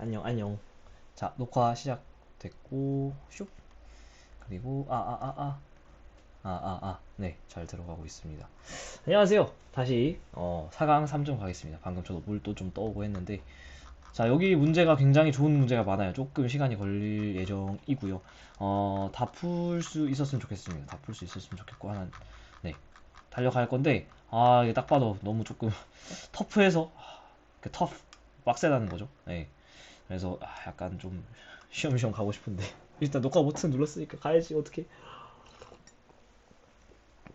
안녕 안녕. 자, 녹화 시작됐고 슉. 그리고 네, 잘 들어가고 있습니다. 안녕하세요. 다시 4강 3점 가겠습니다. 방금 저도 물도 좀 떠오고 했는데, 자, 여기 문제가 굉장히 좋은 문제가 많아요. 조금 시간이 걸릴 예정이고요. 다 풀 수 있었으면 좋겠습니다. 다 풀 수 있었으면 좋겠고 하나, 네, 달려갈 건데, 이게 딱 봐도 너무 조금 터프해서, 그 터프 빡세다는 거죠. 네. 그래서 약간 좀 쉬엄쉬엄 가고 싶은데 일단 녹화 버튼 눌렀으니까 가야지. 어떻게.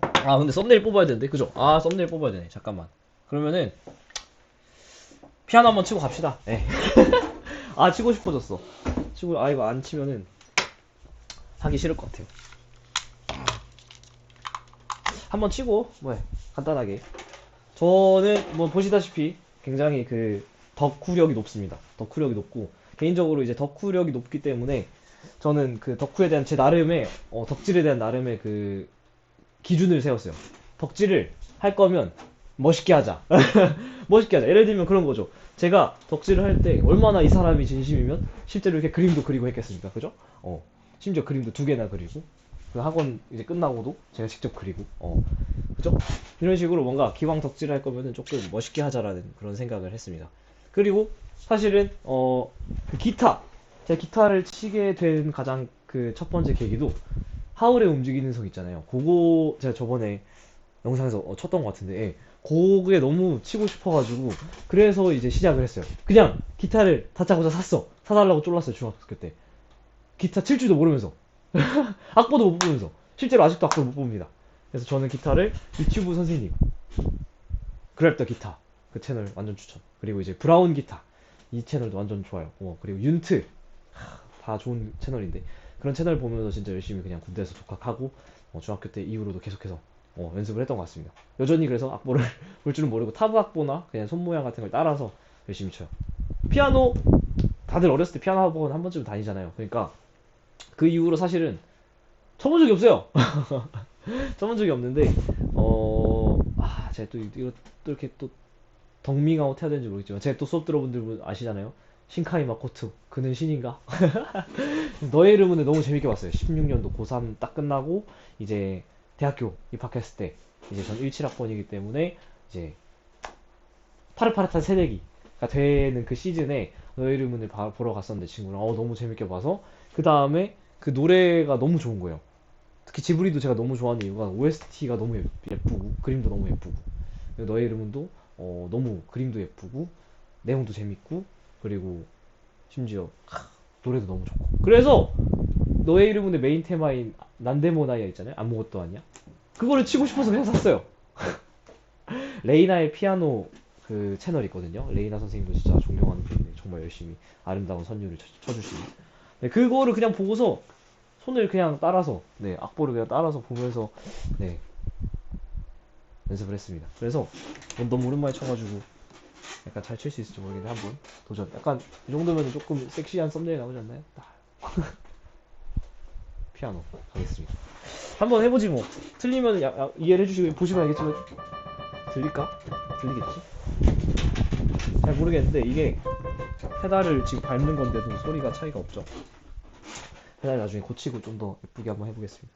근데 썸네일 뽑아야 되는데, 그죠? 썸네일 뽑아야 되네. 잠깐만. 그러면은 피아노 한번 치고 갑시다. 네. 치고 싶어졌어. 이거 안 치면은 하기 싫을 것 같아요. 한번 치고 뭐 간단하게. 저는 뭐 보시다시피 굉장히 그 덕후력이 높습니다. 덕후력이 높고, 개인적으로 이제 덕후력이 높기 때문에 저는 그 덕후에 대한 제 나름의 덕질에 대한 나름의 그 기준을 세웠어요. 덕질을 할 거면 멋있게 하자. 멋있게 하자. 예를 들면 그런 거죠. 제가 덕질을 할 때 얼마나 이 사람이 진심이면 실제로 이렇게 그림도 그리고 했겠습니까? 그죠? 심지어 그림도 두 개나 그리고, 그 학원 이제 끝나고도 제가 직접 그리고, 그죠? 이런 식으로 뭔가 기왕 덕질을 할 거면은 조금 멋있게 하자라는 그런 생각을 했습니다. 그리고 사실은 그 기타, 제가 기타를 치게 된 가장 그 첫 번째 계기도 하울의 움직이는 성 있잖아요. 그거 제가 저번에 영상에서 쳤던 것 같은데, 예. 그게 너무 치고 싶어가지고 그래서 이제 시작을 했어요. 그냥 기타를 다짜고짜 샀어. 사달라고 쫄랐어요, 중학교 때. 기타 칠 줄도 모르면서. 악보도 못 보면서. 실제로 아직도 악보를 못 봅니다. 그래서 저는 기타를 유튜브 선생님, 그랩더 기타, 그 채널 완전 추천. 그리고 이제 브라운 기타, 이 채널도 완전 좋아요. 그리고 윤트, 다 좋은 채널인데, 그런 채널 보면서 진짜 열심히 그냥 군대에서 독학하고, 중학교 때 이후로도 계속해서 연습을 했던 것 같습니다. 여전히 그래서 악보를 볼 줄은 모르고 타브 악보나 그냥 손 모양 같은 걸 따라서 열심히 쳐요. 피아노, 다들 어렸을 때 피아노 학원 한 번쯤 다니잖아요. 그러니까 그 이후로 사실은 쳐본 적이 없어요. 쳐본 적이 없는데, 제가 또 이거 또 이렇게 또 덕밍아웃 해야 되는지 모르겠지만, 제가 또 수업 들어본 분 아시잖아요. 신카이 마코토, 그는 신인가? 너의 이름은 너무 재밌게 봤어요. 16년도 고3 딱 끝나고 이제 대학교 입학했을 때, 이제 전 17학번이기 때문에 이제 파릇파릇한 새내기가 되는 그 시즌에 너의 이름을 보러 갔었는데, 친구랑 너무 재밌게 봐서 그 다음에 그 노래가 너무 좋은 거예요. 특히 지브리도 제가 너무 좋아하는 이유가 OST가 너무 예쁘고 그림도 너무 예쁘고, 너의 이름은도 너무 그림도 예쁘고 내용도 재밌고, 그리고 심지어 노래도 너무 좋고, 그래서 너의 이름은 메인 테마인 난데모나이아 있잖아요. 아무것도 아니야. 그거를 치고 싶어서 그냥 샀어요. 레이나의 피아노 그 채널 있거든요. 레이나 선생님도 진짜 존경하는 분인데 정말 열심히 아름다운 선율을 쳐주시고, 네, 그거를 그냥 보고서 손을 그냥 따라서, 네, 악보를 그냥 따라서 보면서, 네, 연습을 했습니다. 그래서 너무 오랜만에 쳐가지고 약간 잘 칠 수 있을지 모르겠는데 한번 도전. 약간 이 정도면 조금 섹시한 썸네일 나오지 않나요? 피아노 가겠습니다. 한번 해보지 뭐. 틀리면 이해를 해주시고, 보시면 알겠지만 들릴까? 들리겠지? 잘 모르겠는데 이게 페달을 지금 밟는 건데도 소리가 차이가 없죠. 페달 나중에 고치고 좀 더 예쁘게 한번 해보겠습니다.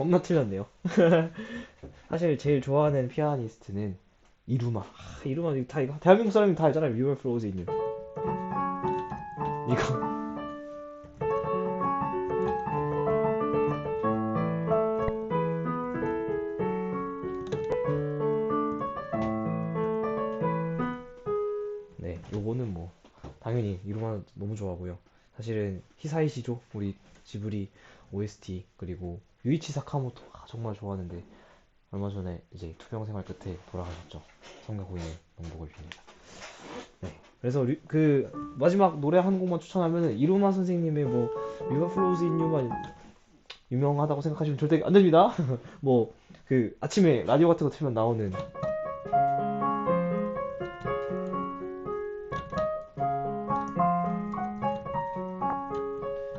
겁나 틀렸네요. 사실 제일 좋아하는 피아니스트는 이루마. 이루마 이거 다 이거 대한민국 사람이 다 알잖아요. You Are Frozen You. 이거 네, 요거는 뭐 당연히 이루마 너무 좋아하고요. 사실은 히사이시조 우리 지브리 OST 그리고 유이치 사카모토 정말 좋아하는데 얼마 전에 이제 투병 생활 끝에 돌아가셨죠. 성가 고인의 명복을 빕니다. 네. 그래서 그 마지막 노래 한 곡만 추천하면은 이루마 선생님의 뭐 You Are Frozen You만 유명하다고 생각하시면 절대 안 됩니다. 뭐 그 아침에 라디오 같은 거 틀면 나오는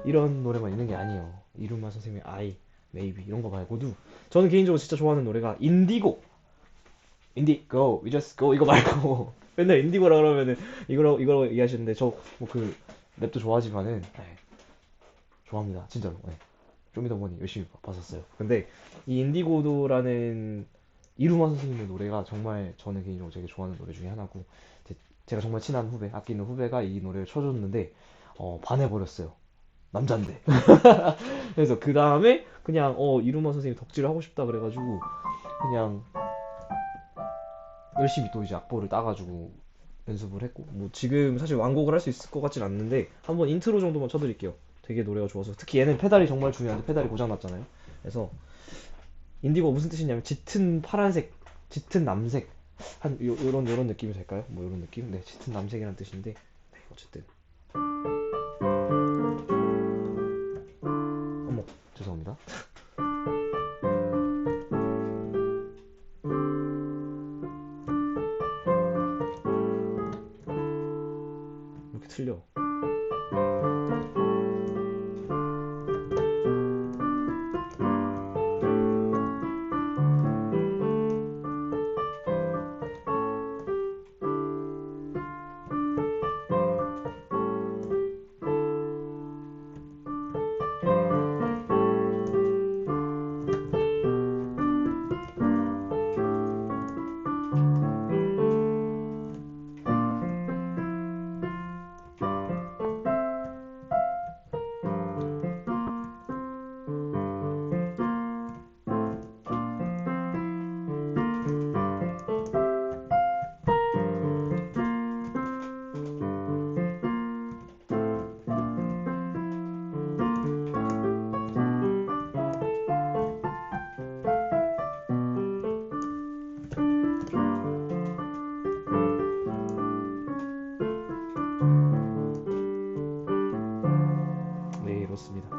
이런 노래만 있는 게 아니에요. 이루마 선생님의 I, Maybe 이런 거 말고도 저는 개인적으로 진짜 좋아하는 노래가 인디고, 인디고, We Just Go 이거 말고 맨날 인디고라 그러면은 이거로 얘기하시는데 저 뭐 그 랩도 좋아하지만은 네, 좋아합니다. 진짜로. 네. 쇼미더머니 열심히 봤었어요. 근데 이 인디고도라는 이루마 선생님의 노래가 정말 저는 개인적으로 되게 좋아하는 노래 중에 하나고 제가 정말 친한 후배, 아끼는 후배가 이 노래를 쳐줬는데 반해버렸어요. 남잔데. 그래서 그 다음에 그냥 이루마 선생님 덕질을 하고 싶다 그래가지고 그냥 열심히 또 이제 악보를 따가지고 연습을 했고 뭐 지금 사실 완곡을 할 수 있을 것 같진 않는데 한번 인트로 정도만 쳐드릴게요. 되게 노래가 좋아서 특히 얘는 페달이 정말 중요한데 페달이 고장 났잖아요. 그래서 인디고 무슨 뜻이냐면 짙은 파란색, 짙은 남색 한 요런 느낌이 될까요? 뭐 요런 느낌? 네, 짙은 남색이라는 뜻인데 네, 어쨌든 어머 죄송합니다. 이렇게 틀려. 네, 이렇습니다.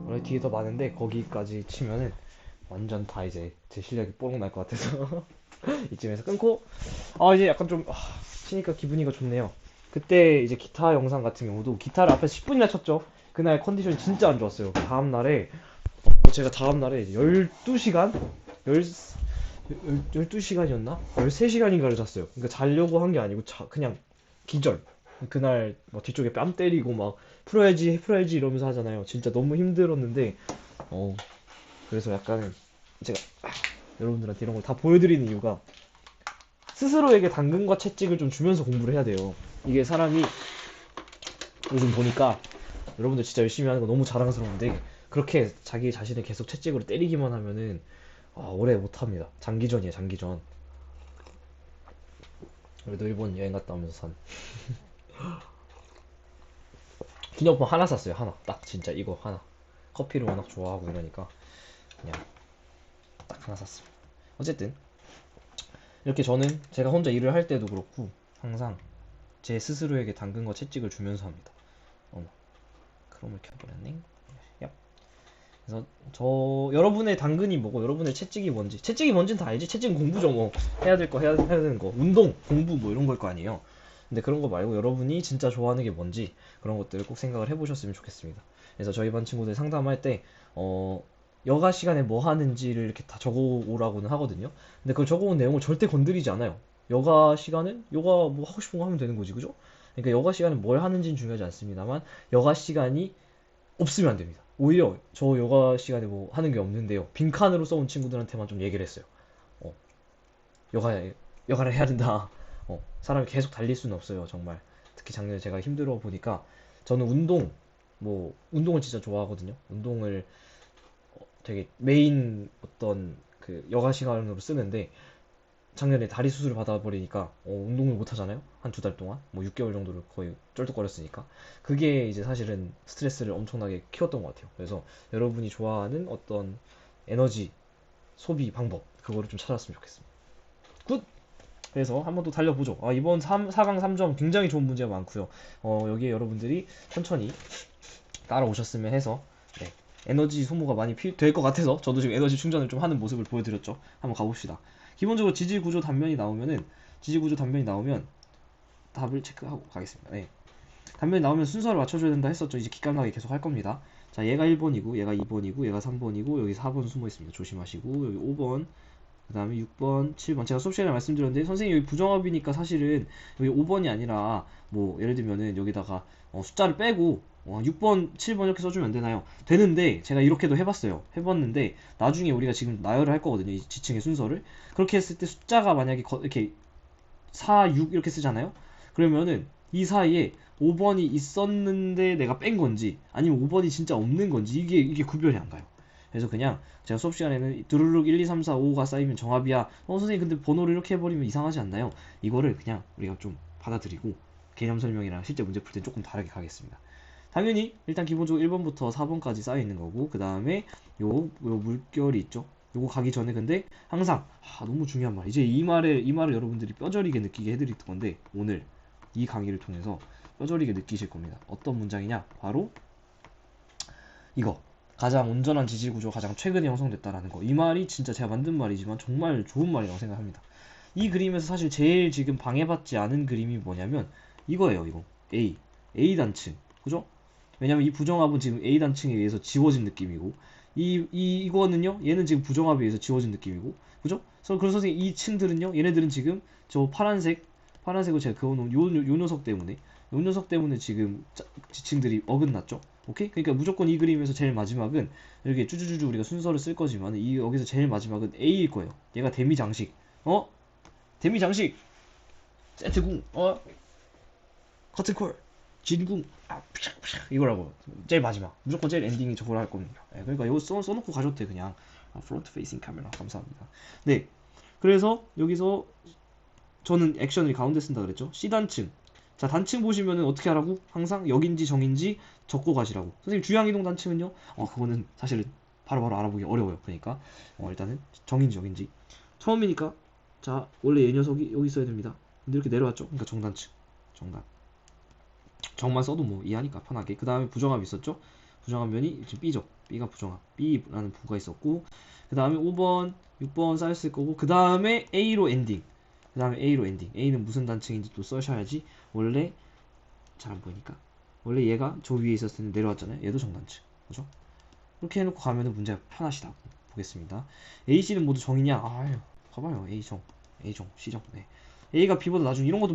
원래 뒤에 더 많은데 거기까지 치면은 완전 다 이제 제 실력이 뽀록 날 것 같아서 이쯤에서 끊고 이제 약간 좀 치니까 기분이가 좋네요. 그때 이제 기타 영상 같은 경우도 기타를 앞에서 10분이나 쳤죠. 그날 컨디션이 진짜 안 좋았어요. 제가 다음날에 12시간? 12시간이었나? 13시간인가를 잤어요. 그러니까 자려고 한 게 아니고 그냥 기절. 그날 막 뒤쪽에 뺨 때리고 막 풀어야지 이러면서 하잖아요. 진짜 너무 힘들었는데 어 그래서 약간 제가 여러분들한테 이런 걸 다 보여드리는 이유가 스스로에게 당근과 채찍을 좀 주면서 공부를 해야 돼요. 이게 사람이 요즘 보니까 여러분들 진짜 열심히 하는 거 너무 자랑스러운데 그렇게 자기 자신을 계속 채찍으로 때리기만 하면은 오래 못합니다. 장기전이에요, 장기전. 그래도 일본 여행 갔다 오면서 산 기념품 하나 샀어요. 하나. 딱 진짜 이거 하나. 커피를 워낙 좋아하고 이러니까 그냥 딱 하나 샀습니다. 어쨌든 이렇게 저는 제가 혼자 일을 할 때도 그렇고 항상 제 스스로에게 당근과 채찍을 주면서 합니다. 어머, 크롬을 켜버렸네. 얍. 그래서 여러분의 당근이 뭐고 여러분의 채찍이 뭔지 채찍이 뭔지는 다 알지. 채찍은 공부죠. 뭐 해야 될 거 해야 되는 거 운동 공부 뭐 이런 걸 거 아니에요. 근데 그런 거 말고 여러분이 진짜 좋아하는 게 뭔지 그런 것들을 꼭 생각을 해보셨으면 좋겠습니다. 그래서 저희 반 친구들 상담할 때 여가 시간에 뭐 하는지를 이렇게 다 적어오라고는 하거든요. 근데 그 적어온 내용을 절대 건드리지 않아요. 여가 시간은 여가 뭐 하고 싶은 거 하면 되는 거지, 그죠? 그러니까 여가 시간은 뭘 하는지는 중요하지 않습니다만 여가 시간이 없으면 안 됩니다. 오히려 저 여가 시간에 뭐 하는 게 없는데요. 빈칸으로 써온 친구들한테만 좀 얘기를 했어요. 어, 여가 여가를 해야 된다. 사람이 계속 달릴 수는 없어요, 정말. 특히 작년에 제가 힘들어 보니까 저는 운동을 진짜 좋아하거든요. 운동을 되게 메인 어떤 그 여가 시간으로 쓰는데 작년에 다리 수술을 받아버리니까 운동을 못 하잖아요. 한 두 달 동안 뭐 6개월 정도를 거의 쩔뚝거렸으니까 그게 이제 사실은 스트레스를 엄청나게 키웠던 것 같아요. 그래서 여러분이 좋아하는 어떤 에너지 소비 방법 그거를 좀 찾았으면 좋겠습니다. 굿! 그래서 한번 또 달려보죠. 이번 4강 3점 굉장히 좋은 문제가 많고요. 여기에 여러분들이 천천히 따라오셨으면 해서 네, 에너지 소모가 많이 될 것 같아서 저도 지금 에너지 충전을 좀 하는 모습을 보여드렸죠. 한번 가봅시다. 기본적으로 지지 구조 단면이 나오면 답을 체크하고 가겠습니다. 네. 단면이 나오면 순서를 맞춰줘야 된다 했었죠. 이제 기깔나게 계속 할 겁니다. 자, 얘가 1번이고, 얘가 2번이고, 얘가 3번이고, 여기 4번 숨어 있습니다. 조심하시고, 여기 5번, 그 다음에 6번, 7번. 제가 수업 시간에 말씀드렸는데, 선생님 여기 부정합이니까 사실은 여기 5번이 아니라, 뭐, 예를 들면은 여기다가 숫자를 빼고, 6번, 7번 이렇게 써주면 안 되나요? 되는데, 제가 이렇게도 해봤어요. 해봤는데, 나중에 우리가 지금 나열을 할 거거든요. 이 지층의 순서를. 그렇게 했을 때 숫자가 만약에 이렇게 4, 6 이렇게 쓰잖아요? 그러면은 이 사이에 5번이 있었는데 내가 뺀 건지 아니면 5번이 진짜 없는 건지 이게 구별이 안 가요. 그래서 그냥 제가 수업 시간에는 두루룩 1, 2, 3, 4, 5가 쌓이면 정합이야. 선생님 근데 번호를 이렇게 해버리면 이상하지 않나요? 이거를 그냥 우리가 좀 받아들이고 개념 설명이랑 실제 문제 풀 때 조금 다르게 가겠습니다. 당연히 일단 기본적으로 1번부터 4번까지 쌓여 있는 거고 그 다음에 요 물결이 있죠. 요거 가기 전에 근데 항상 너무 중요한 말 이제 이 말을 여러분들이 뼈저리게 느끼게 해드릴 건데 오늘 이 강의를 통해서 뼈저리게 느끼실 겁니다. 어떤 문장이냐? 바로 이거. 가장 온전한 지지 구조가 가장 최근에 형성됐다라는 거. 이 말이 진짜 제가 만든 말이지만 정말 좋은 말이라고 생각합니다. 이 그림에서 사실 제일 지금 방해받지 않은 그림이 뭐냐면 이거예요. 이거 A 단층. 그죠? 왜냐면 이 부정합은 지금 A 단층에 의해서 지워진 느낌이고 이거는요 얘는 지금 부정합에 의해서 지워진 느낌이고 그죠? 그래서 선생님 이 층들은요 얘네들은 지금 저 파란색으로 제가 그어놓은 요 녀석 때문에 지금 지층들이 어긋났죠. 오케이? 그러니까 무조건 이 그림에서 제일 마지막은 이렇게 쭈쭈쭈쭈 우리가 순서를 쓸 거지만 이 여기서 제일 마지막은 A일 거예요. 얘가 데미 장식. 데미 장식. 세트궁. 커튼콜. 진궁. 이거라고. 제일 마지막. 무조건 제일 엔딩이 저걸 할 겁니다. 그러니까 이거 써놓고 가셔도 돼 그냥. 프론트 페이싱 카메라 감사합니다. 네. 그래서 여기서 저는 액션을 가운데 쓴다 그랬죠. C단층. 자, 단층 보시면은 어떻게 하라고? 항상 역인지 정인지 적고 가시라고. 선생님 주양이동 단층은요? 그거는 사실은 바로바로 알아보기 어려워요. 그러니까 일단은 정인지 역인지. 처음이니까 자, 원래 이 녀석이 여기 있어야 됩니다. 근데 이렇게 내려왔죠? 그러니까 정단층. 정단. 정만 써도 뭐 이해하니까 편하게. 그 다음에 부정합 있었죠? 부정합 면이 지금 B죠. B가 부정합. B라는 부가 있었고 그 다음에 5번, 6번 쌓였을 거고 그 다음에 A로 엔딩. 그 다음에 A로 엔딩. A는 무슨 단층인지 또 써셔야지. 원래 잘 안 보이니까. 원래 얘가 저 위에 있었을 때는 내려왔잖아요. 얘도 정단층. 그죠? 그렇게 해놓고 가면은 문제가 편하시다고 보겠습니다. A, C는 모두 정이냐? 아유, 봐봐요. A 정, A 정, C 정. 네. A가 B보다 나중 이런 것도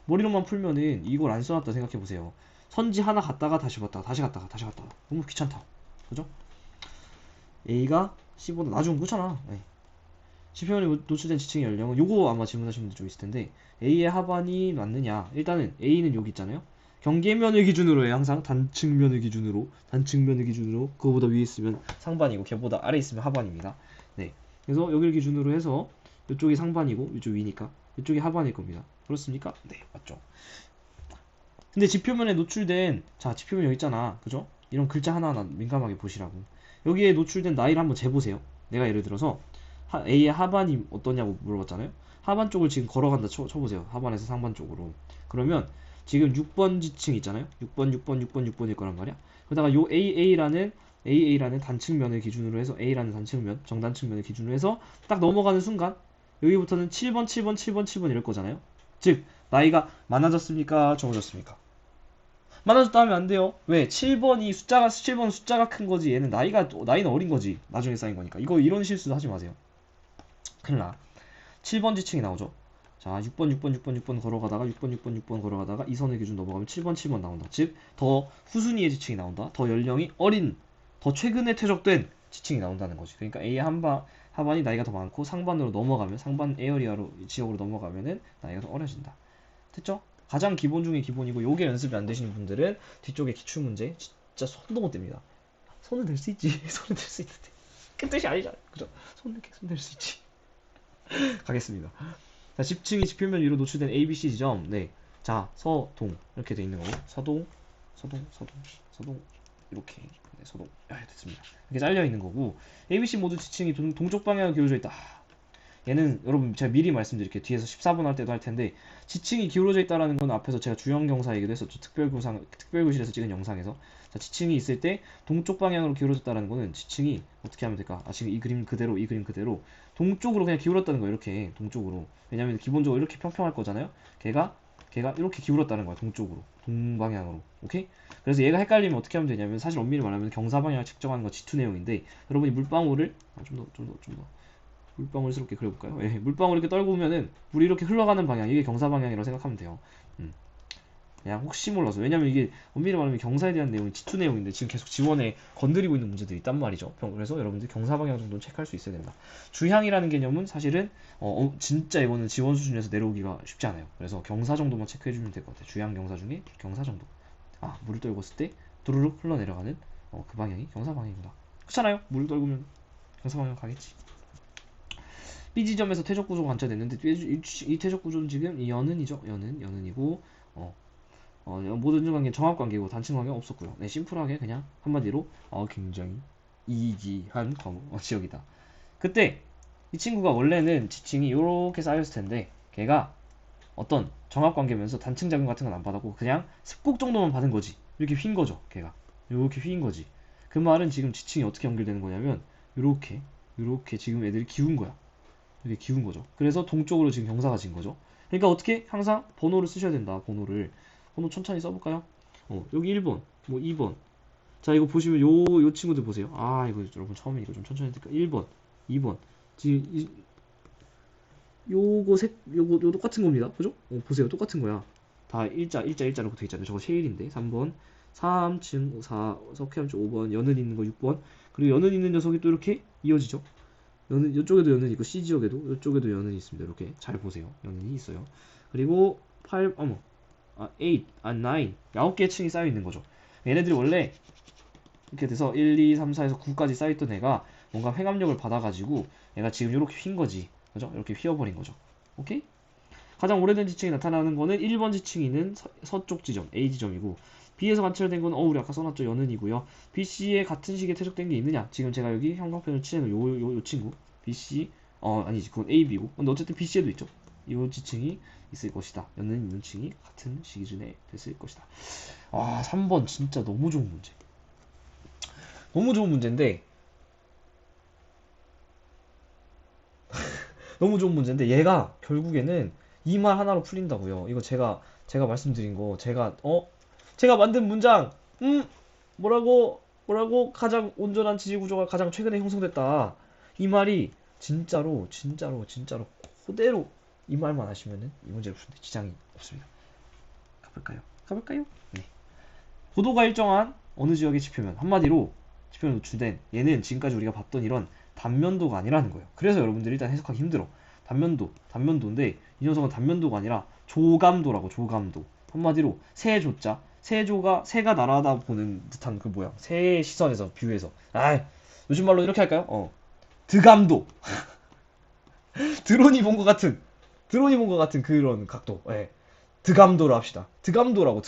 머리로만 풀면은 이걸 안 써놨다 생각해보세요. 선지 하나 갔다가 다시 갔다가 다시 갔다가 다시 갔다가 너무 귀찮다. 그죠? A가 C보다 나중 그렇잖아. 네. 지표면에 노출된 지층의 연령은 요거 아마 질문하신 분들 좀 있을 텐데 A의 하반이 맞느냐? 일단은 A는 여기 있잖아요. 경계면을 기준으로 해요. 항상 단층면을 기준으로 그거보다 위에 있으면 상반이고 걔보다 아래 있으면 하반입니다. 네. 그래서 여기를 기준으로 해서 이쪽이 상반이고 이쪽 위니까 이쪽이 하반일 겁니다. 그렇습니까? 네, 맞죠. 근데 지표면에 노출된 지표면 여기 있잖아. 그죠? 이런 글자 하나하나 민감하게 보시라고. 여기에 노출된 나이를 한번 재보세요. 내가 예를 들어서 A의 하반이 어떠냐고 물어봤잖아요. 하반 쪽을 지금 걸어간다 쳐보세요. 하반에서 상반 쪽으로. 그러면 지금 6번 지층 있잖아요. 6번일 거란 말이야. 그러다가 요 AA라는 단층면을 기준으로 해서 A라는 단층면, 정단층면을 기준으로 해서 딱 넘어가는 순간 여기부터는 7번 이럴 거잖아요. 즉 나이가 많아졌습니까? 적어졌습니까? 많아졌다 하면 안 돼요. 왜? 7번 숫자가 큰 거지. 얘는 나이는 어린 거지. 나중에 쌓인 거니까. 이거 이런 실수도 하지 마세요. 큰일 나. 7번 지층이 나오죠. 자, 6번, 6번, 6번, 6번 걸어가다가 6번, 6번, 6번 걸어가다가 이 선의 기준 넘어가면 7번, 7번 나온다. 즉, 더 후순위의 지층이 나온다. 더 연령이 어린, 더 최근에 퇴적된 지층이 나온다는 거지. 그러니까 A의 하반이 나이가 더 많고 상반으로 넘어가면 상반 에어리아로 지역으로 넘어가면은 나이가 더 어려진다. 됐죠? 가장 기본 중에 기본이고 요게 연습이 안 되시는 분들은 뒤쪽에 기출 문제 진짜 손도 못 댑니다. 손은 댈 수 있지. 손은 댈 수 있는데 그 뜻이 아니잖아. 그죠? 손은 계속 댈 수 있지. 가겠습니다. 자, 지층이 지표면 위로 노출된 ABC 지점. 네. 자, 서동 이렇게 돼 있는 거고 서동, 서동, 서동, 서동 이렇게 네, 서동. 됐습니다. 이렇게 잘려 있는 거고 ABC 모두 지층이 동쪽 방향으로 기울어져 있다. 얘는 여러분 제가 미리 말씀드릴게요. 뒤에서 14번 할 때도 할 텐데 지층이 기울어져 있다라는 건 앞에서 제가 주형 경사 얘기도 했었죠. 특별교실에서 찍은 영상에서. 자, 지층이 있을 때 동쪽 방향으로 기울어졌다라는 거는 지층이 어떻게 하면 될까? 지금 이 그림 그대로 동쪽으로 그냥 기울었다는 거예요. 이렇게 동쪽으로. 왜냐면 기본적으로 이렇게 평평할 거잖아요. 걔가 이렇게 기울었다는 거야. 동쪽으로. 동방향으로. 오케이? 그래서 얘가 헷갈리면 어떻게 하면 되냐면 사실 엄밀히 말하면 경사 방향을 측정하는 거 G2 내용인데 여러분이 물방울을 좀 더 물방울스럽게 그려볼까요? 예, 물방울 이렇게 떨고 보면은 물이 이렇게 흘러가는 방향, 이게 경사 방향이라고 생각하면 돼요. 그냥 혹시 몰라서. 왜냐면 이게 엄밀히 말하면 경사에 대한 내용이 G2 내용인데 지금 계속 지원에 건드리고 있는 문제들이 있단 말이죠. 그래서 여러분들 경사 방향 정도는 체크할 수 있어야 된다. 주향이라는 개념은 사실은 진짜 이거는 지원 수준에서 내려오기가 쉽지 않아요. 그래서 경사 정도만 체크해주면 될 것 같아요. 주향 경사 중에 경사 정도. 물을 떨궜을 때 두루룩 흘러내려가는 그 방향이 경사 방향이구나. 그렇잖아요. 물을 떨구면 경사 방향 가겠지. B 지점에서 퇴적 구조가 관찰됐는데 이 퇴적 구조는 지금 연은이죠. 연은이고 모든 관계는 정합 관계고 단층 관계는 없었고요. 네, 심플하게 그냥 한마디로 굉장히 이기한 지역이다. 그때 이 친구가 원래는 지층이 이렇게 쌓였을 텐데 걔가 어떤 정합 관계면서 단층 작용 같은 건 안 받았고 그냥 습곡 정도만 받은 거지. 이렇게 휜 거죠. 걔가 이렇게 휜 거지. 그 말은 지금 지층이 어떻게 연결되는 거냐면 이렇게 지금 애들이 기운 거야. 이렇게 기운 거죠. 그래서 동쪽으로 지금 경사가 진 거죠. 그러니까 어떻게? 항상 번호를 쓰셔야 된다. 번호 천천히 써볼까요? 여기 1번, 뭐 2번. 자, 이거 보시면 요 친구들 보세요. 이거 여러분 처음에 이거 좀 천천히 해드릴까? 1번, 2번. 지금 요거 똑같은 겁니다. 그죠? 보세요. 똑같은 거야. 다 일자로 돼 있잖아요. 저거 쉐일인데. 3번, 3층, 4, 석회암쪽 5번, 연은 있는 거 6번. 그리고 연은 있는 녀석이 또 이렇게 이어지죠. 이쪽에도 연은이 있고 C 지역에도 이쪽에도 연은이 있습니다. 이렇게 잘 보세요. 연은이 있어요. 그리고 8, 8, 9개의 층이 쌓여 있는 거죠. 얘네들이 원래 이렇게 돼서 1, 2, 3, 4에서 9까지 쌓여있던 애가 뭔가 횡압력을 받아가지고 얘가 지금 이렇게 휜 거지. 그죠? 이렇게 휘어버린 거죠. 오케이? 가장 오래된 지층이 나타나는 거는 1번 지층이 있는 서쪽 지점, A 지점이고 B에서 관찰된 건 우리 아까 써놨죠. 연은이고요. BC에 같은 시기에 퇴적된 게 있느냐? 지금 제가 여기 형광펜을 칠해놓은 요 친구 BC 아니지 그건 AB고 근데 어쨌든 BC에도 있죠. 이 지층이 있을 것이다. 연은 있는 층이 같은 시기준에 됐을 것이다. 3번 진짜 너무 좋은 문제. 너무 좋은 문제인데 너무 좋은 문제인데 얘가 결국에는 이 말 하나로 풀린다고요. 이거 제가 말씀드린 거 제가 만든 문장 뭐라고 가장 온전한 지지 구조가 가장 최근에 형성됐다. 이 말이 진짜로 그대로 이 말만 하시면은 이 문제를 푸는데 지장이 없습니다. 가볼까요? 네. 고도가 일정한 어느 지역의 지표면 한마디로 지표에 노출된 얘는 지금까지 우리가 봤던 이런 단면도가 아니라는 거예요. 그래서 여러분들이 일단 해석하기 힘들어. 단면도인데 이 녀석은 단면도가 아니라 조감도라고. 조감도. 한마디로 새가 날아다 보는 듯한 그 모양. 새의 시선에서 뷰에서. 요즘 말로 이렇게 할까요? 드감도. 드론이 본 것 같은 그런 각도. 예. 드감도로 합시다. 드감도라고.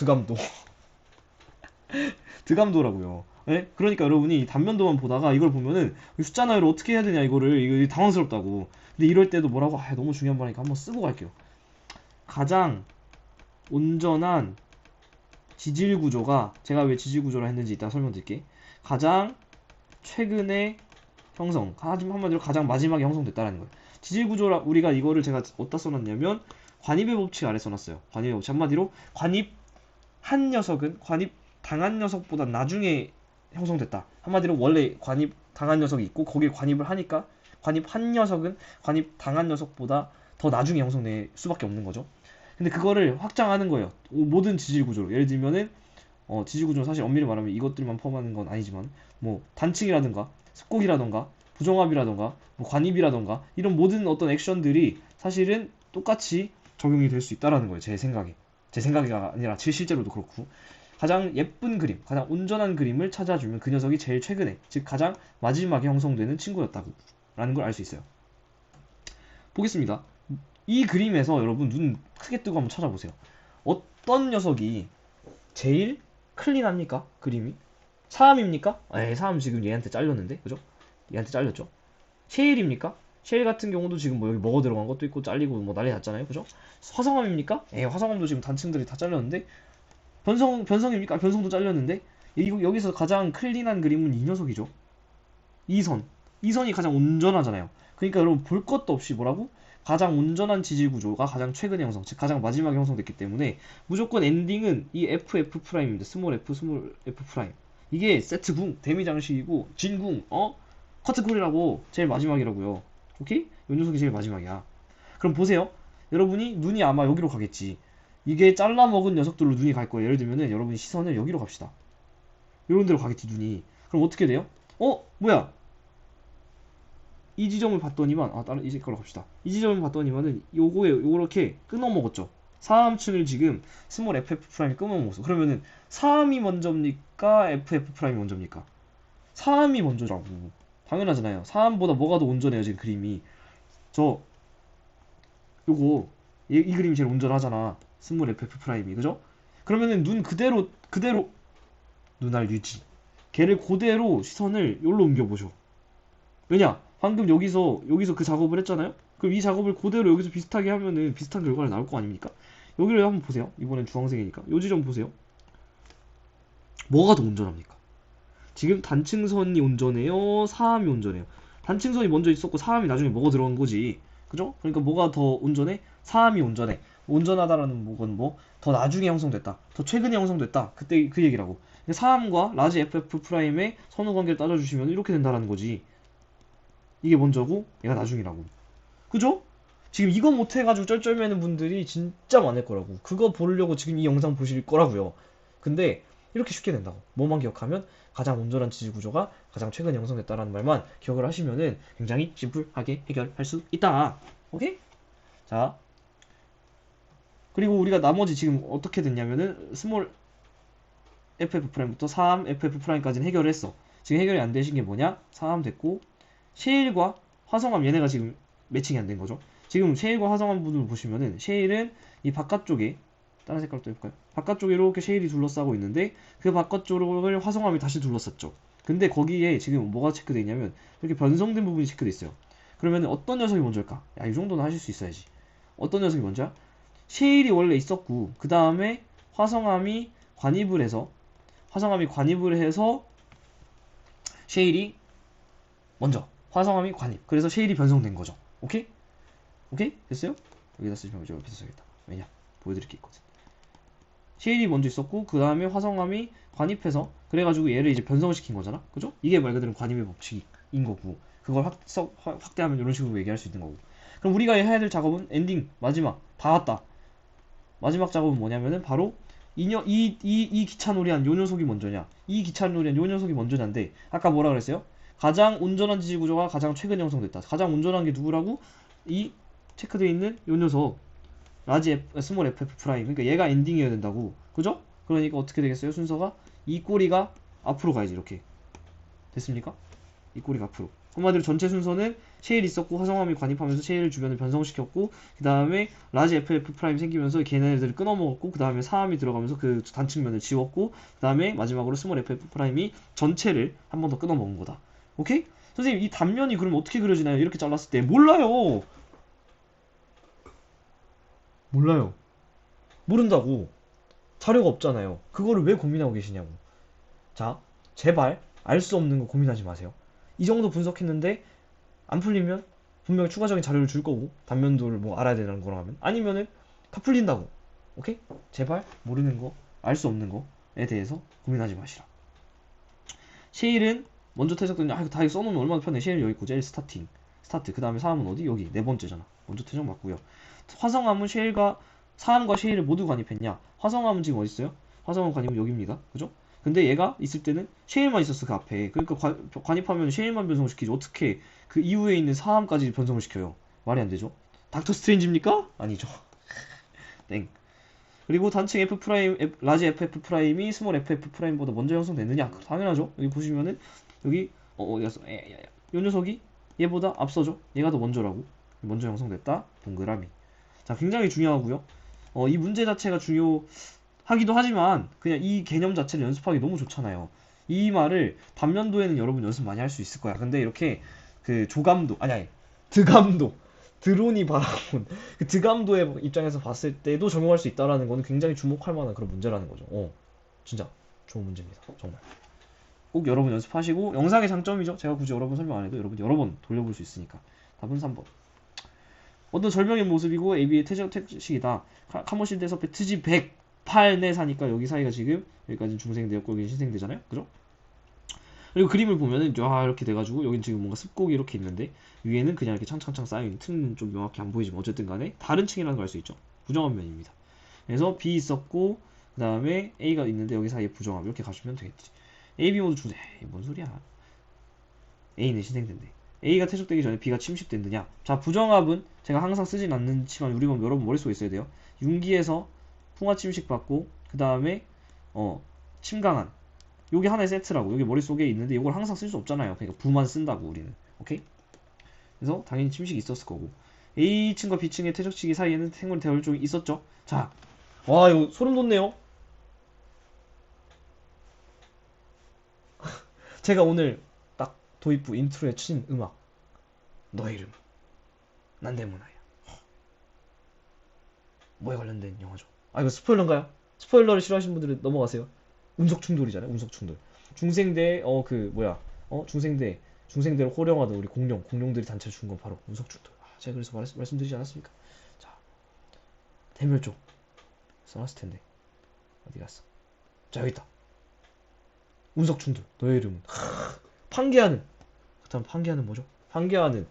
드감도라고요. 예? 그러니까 여러분이 단면도만 보다가 이걸 보면은 숫자 나열을 어떻게 해야 되냐 이거 당황스럽다고. 근데 이럴 때도 뭐라고 너무 중요한 말이니까 한번 쓰고 갈게요. 가장 온전한 지질 구조가 제가 왜 지질 구조라 했는지 이따 설명드릴게. 가장 최근에 한마디로 가장 마지막에 형성됐다라는 거예요. 지질 구조라 우리가 이거를 제가 어디다 써놨냐면 관입의 법칙 아래 써놨어요. 관입의 법칙 한마디로 관입한 녀석은 관입당한 녀석보다 나중에 형성됐다. 한마디로 원래 관입당한 녀석이 있고 거기에 관입을 하니까 관입한 녀석은 관입당한 녀석보다 더 나중에 형성될 수밖에 없는 거죠. 근데 그거를 확장하는 거예요. 모든 지질 구조로. 예를 들면은 지질 구조는 사실 엄밀히 말하면 이것들만 포함하는 건 아니지만 뭐 단층이라든가 습곡이라든가 부정합이라든가 뭐 관입이라든가 이런 모든 어떤 액션들이 사실은 똑같이 적용이 될 수 있다라는 거예요. 제 생각에. 제 생각이 아니라 실제로도 그렇고. 가장 예쁜 그림, 가장 온전한 그림을 찾아주면 그 녀석이 제일 최근에, 즉 가장 마지막에 형성되는 친구였다고 라는 걸 알 수 있어요. 보겠습니다. 이 그림에서 여러분 눈 크게 뜨고 한번 찾아보세요. 어떤 녀석이 제일 클린합니까? 그림이? 사암입니까? 에이, 사암 지금 얘한테 잘렸는데, 그죠? 얘한테 잘렸죠? 셰일입니까? 셰일 같은 경우도 지금 뭐 여기 먹어 들어간 것도 있고 잘리고 뭐 난리 났잖아요, 그죠? 화성암입니까? 에이, 화성암도 지금 단층들이 다 잘렸는데, 변성입니까? 변성도 잘렸는데, 여기서 가장 클린한 그림은 이 녀석이죠. 이선이 가장 온전하잖아요. 그러니까 여러분 볼 것도 없이 뭐라고? 가장 온전한 지질 구조가 가장 최근에 형성, 즉 가장 마지막에 형성됐기 때문에 무조건 엔딩은 이 FF'입니다. 스몰 F'. 이게 세트궁, 데미 장식이고 진궁, 커트콜이라고 제일 마지막이라고요. 오케이? 이 녀석이 제일 마지막이야. 그럼 보세요. 여러분이 눈이 아마 여기로 가겠지. 이게 잘라먹은 녀석들로 눈이 갈 거예요. 예를 들면은 여러분이 시선을 여기로 갑시다. 이런 데로 가겠지 눈이. 그럼 어떻게 돼요? 뭐야? 이 지점을 봤더니만 다른 이 색깔로 갑시다. 이 지점을 봤더니만은 요렇게 끊어먹었죠. 사암층을 지금 스몰 FF'이 끊어먹었어. 그러면은 사암이 먼저입니까? FF'이 먼저입니까? 사암이 먼저라고. 당연하잖아요. 사암보다 뭐가 더 온전해요 지금 그림이. 요거 이 그림이 제일 온전하잖아. 스몰 FF'이 그죠? 그러면은 눈 그대로 눈알 유지. 걔를 그대로 시선을 여기로 옮겨보죠. 왜냐? 방금 여기서 그 작업을 했잖아요? 그럼 이 작업을 그대로 여기서 비슷하게 하면은 비슷한 결과가 나올 거 아닙니까? 여기를 한번 보세요. 이번엔 주황색이니까. 요 지점 보세요. 뭐가 더 온전합니까? 지금 단층선이 온전해요? 사암이 온전해요? 단층선이 먼저 있었고 사암이 나중에 먹어 들어간 거지. 그죠? 그러니까 뭐가 더 온전해? 사암이 온전해. 온전하다라는 건 뭐? 더 나중에 형성됐다. 더 최근에 형성됐다. 그때 그 얘기라고. 사암과 라지 FF'의 선호 관계를 따져주시면 이렇게 된다라는 거지. 이게 먼저고 얘가 나중이라고. 그죠? 지금 이거 못해가지고 쩔쩔매는 분들이 진짜 많을 거라고. 그거 보려고 지금 이 영상 보실 거라고요. 근데 이렇게 쉽게 된다고. 뭐만 기억하면 가장 온전한 지질 구조가 가장 최근에 형성됐다라는 말만 기억을 하시면은 굉장히 심플하게 해결할 수 있다. 오케이? 자, 그리고 우리가 나머지 지금 어떻게 됐냐면은 스몰 FF'부터 3 FF'까지는 해결을 했어. 지금 해결이 안 되신 게 뭐냐? 4암 됐고 셰일과 화성암 얘네가 지금 매칭이 안 된 거죠. 지금 셰일과 화성암 부분을 보시면은 셰일은 이 바깥쪽에 다른 색깔로 또 해볼까요? 바깥쪽에 이렇게 셰일이 둘러싸고 있는데 그 바깥쪽을 화성암이 다시 둘러쌌죠. 근데 거기에 지금 뭐가 체크되어 있냐면 이렇게 변성된 부분이 체크되어 있어요. 그러면 어떤 녀석이 먼저일까? 야, 이 정도는 하실 수 있어야지. 어떤 녀석이 먼저야? 셰일이 원래 있었고 그 다음에 화성암이 관입을 해서 셰일이 먼저 화성암이 관입. 그래서 셰일이 변성된 거죠. 오케이? 오케이? 됐어요? 여기다 쓰시면 여기다 써야겠다. 왜냐? 보여드릴 게 있거든. 셰일이 먼저 있었고 그 다음에 화성암이 관입해서 그래가지고 얘를 이제 변성을 시킨 거잖아. 그죠? 이게 말 그대로 관입의 법칙인 거고 그걸 확대하면 이런 식으로 얘기할 수 있는 거고. 그럼 우리가 해야 될 작업은 엔딩 마지막 다 왔다. 마지막 작업은 뭐냐면은 바로 이 기차놀이한 요 녀석이 먼저냐 이 기차놀이한 요 녀석이 먼저냐인데 아까 뭐라 그랬어요? 가장 온전한 지질 구조가 가장 최근에 형성됐다. 가장 온전한 게 누구라고? 이 체크되어 있는 요 녀석 라지 스몰 FF'. 그러니까 얘가 엔딩이어야 된다고. 그죠? 그러니까 어떻게 되겠어요? 순서가 이 꼬리가 앞으로 가야지. 이렇게 됐습니까? 이 꼬리가 앞으로. 한마디로 전체 순서는 셰일 있었고 화성암이 관입하면서 셰일 주변을 변성시켰고 그 다음에 라지 FF' 생기면서 걔네들을 끊어먹었고 그 다음에 사암이 들어가면서 그 단측면을 지웠고 그 다음에 마지막으로 스몰 FF'이 전체를 한 번 더 끊어먹은 거다. 오케이? 선생님 이 단면이 그럼 어떻게 그려지나요? 이렇게 잘랐을 때 몰라요. 모른다고. 자료가 없잖아요. 그거를 왜 고민하고 계시냐고. 자, 제발 알 수 없는 거 고민하지 마세요. 이 정도 분석했는데 안 풀리면 분명히 추가적인 자료를 줄 거고 단면도를 뭐 알아야 되는 거라 하면 아니면은 다 풀린다고. 오케이? 제발 모르는 거, 알 수 없는 거에 대해서 고민하지 마시라. 셰일은 먼저 퇴적되냐? 이거 다 써놓으면 얼마나 편해. 셰일 여기 있고 제일 스타트. 그 다음에 사함은 어디? 여기 네 번째잖아. 먼저 퇴적 맞고요. 화성함은 셰일과 사함과 셰일을 모두 관입했냐? 화성함은 지금 어디 있어요? 화성함 관입은 여기입니다. 그죠? 근데 얘가 있을 때는 셰일만 있었어 그 앞에. 그러니까 관입하면 셰일만 변성을 시키지. 어떻게 그 이후에 있는 사함까지 변성을 시켜요? 말이 안 되죠. 닥터 스트레인지입니까? 아니죠. 땡. 그리고 단층 F 프라임, 라지 FF 프라임이 스몰 FF 프라임보다 먼저 형성됐느냐? 당연하죠. 여기 보시면은 여기 어디 갔어? 이 녀석이 얘보다 앞서죠. 얘가 더 먼저라고. 먼저 형성됐다. 동그라미. 자, 굉장히 중요하고요. 이 문제 자체가 중요하기도 하지만 그냥 이 개념 자체를 연습하기 너무 좋잖아요. 이 말을 단면도에는 여러분 연습 많이 할 수 있을 거야. 근데 이렇게 그 조감도 아니 드감도 드론이 바라본 그 드감도의 입장에서 봤을 때도 적용할 수 있다라는 거는 굉장히 주목할 만한 그런 문제라는 거죠. 진짜 좋은 문제입니다. 정말. 꼭 여러분 연습하시고 영상의 장점이죠. 제가 굳이 여러 번 설명 안 해도 여러분 여러 번 돌려볼 수 있으니까. 답은 3번. 어떤 절명의 모습이고 AB의 퇴직식이다. 카모실대에서 트지 108내 사니까 여기 사이가 지금 여기까지 중생대였고 여기 신생대잖아요. 그죠? 그리고 그림을 보면은 이렇게 돼가지고 여긴 지금 뭔가 습곡이 이렇게 있는데 위에는 그냥 이렇게 창창창 쌓여있는 틈은 좀 명확히 안 보이지만 어쨌든 간에 다른 층이라는 걸 알 수 있죠. 부정한 면입니다. 그래서 B 있었고 그 다음에 A가 있는데 여기 사이에 부정함 이렇게 가시면 되겠지. A, B 모두 중생. 뭔 소리야. A는 신생대인데 A가 퇴적되기 전에 B가 침식됐느냐. 자, 부정합은 제가 항상 쓰진 않지만 우리가 여러분 머릿속에 있어야 돼요. 융기에서 풍화 침식 받고 그 다음에 침강한 요게 하나의 세트라고. 여기 머릿속에 있는데 이걸 항상 쓸 수 없잖아요. 그러니까 부만 쓴다고 우리는. 오케이? 그래서 당연히 침식이 있었을 거고 A층과 B층의 퇴적치기 사이에는 생물 대월종이 있었죠. 자, 와 이거 소름 돋네요. 제가 오늘 딱 도입부 인트로에 친 음악 너의 이름 난데모나야 뭐에 관련된 영화죠? 이거 스포일러인가요? 스포일러를 싫어하시는 분들은 넘어가세요. 운석 충돌이잖아요. 운석 충돌. 중생대 중생대로 호령하던 우리 공룡들이 단체를 죽은 건 바로 운석 충돌. 제가 그래서 말씀드리지 않았습니까? 자, 대멸종 써놨을 텐데 어디 갔어? 자, 여기 있다. 운석 충돌. 너의 이름은 판ge하는. 그다음 판ge하는 뭐죠? 판ge하는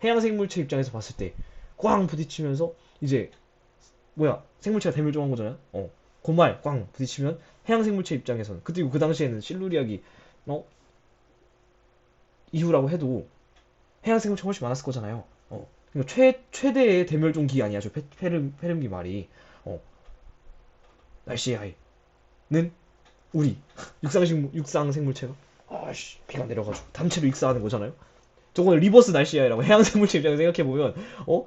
해양 생물체 입장에서 봤을 때 꽝 부딪히면서 이제 생물체가 대멸종한 거잖아요. 고말 꽝 부딪히면 해양 생물체 입장에서는 그리고 그 당시에는 실루리악이 이후라고 해도 해양 생물체 훨씬 많았을 거잖아요. 그러니까 최대의 대멸종기 아니야, 저 페름기 말이. 날씨의 하이는 우리 육상 생물체가 비가 내려가지고 단체로 익사하는 거잖아요. 저거는 리버스 날씨야라고 해양 생물체 입장에서 생각해 보면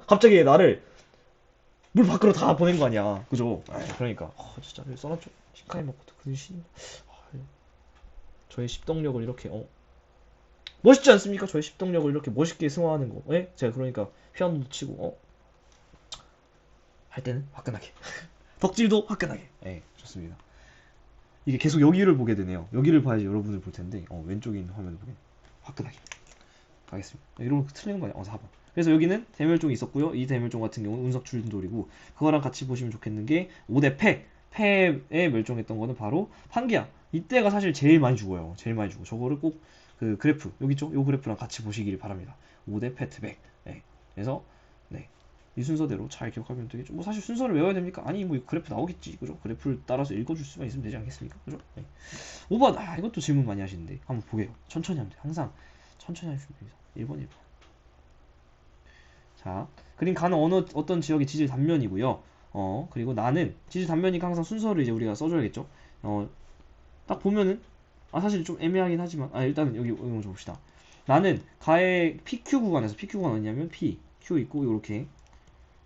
갑자기 나를 물 밖으로 다 보낸 거 아니야. 그죠? 그러니까 진짜 써놨죠. 신카이 먹고 그 저의 십동력을 이렇게 멋있지 않습니까? 저의 십동력을 이렇게 멋있게 승화하는 거. 제가 그러니까 피아노도 치고 할 때는 화끈하게 덕질도 화끈하게. 좋습니다. 이게 계속 여기를 보게 되네요. 여기를 봐야지 여러분을 볼 텐데 왼쪽에 있는 화면을 보게 화끈하게 가겠습니다. 이런 거 틀리는 거 아니야? 4번. 그래서 여기는 대멸종이 있었고요. 이 대멸종 같은 경우는 운석출돌이고 그거랑 같이 보시면 좋겠는 게 5대 폐에 멸종했던 거는 바로 판기야. 이때가 사실 제일 많이 죽어요. 제일 많이 죽어. 저거를 꼭 그 그래프 여기 있죠? 요 그래프랑 같이 보시길 바랍니다. 5대 페트백. 그래서 이 순서대로 잘 기억하면 되겠죠. 뭐 사실 순서를 외워야 됩니까? 아니 뭐 그래프 나오겠지. 그죠? 그래프를 따라서 읽어줄 수만 있으면 되지 않겠습니까? 그죠? 5번. 이것도 질문 많이 하시는데 한번 보게요. 천천히 하면 돼. 항상 천천히 하시면 됩니다. 1번. 자, 그림 가는 어떤 지역의 지질 단면이고요. 그리고 나는 지질 단면이니까 항상 순서를 이제 우리가 써줘야겠죠. 딱 보면은 사실 좀 애매하긴 하지만 일단은 여기 먼저 봅시다. 나는 가의 PQ 구간에서 PQ 구간 어디냐면 P, Q 있고 이렇게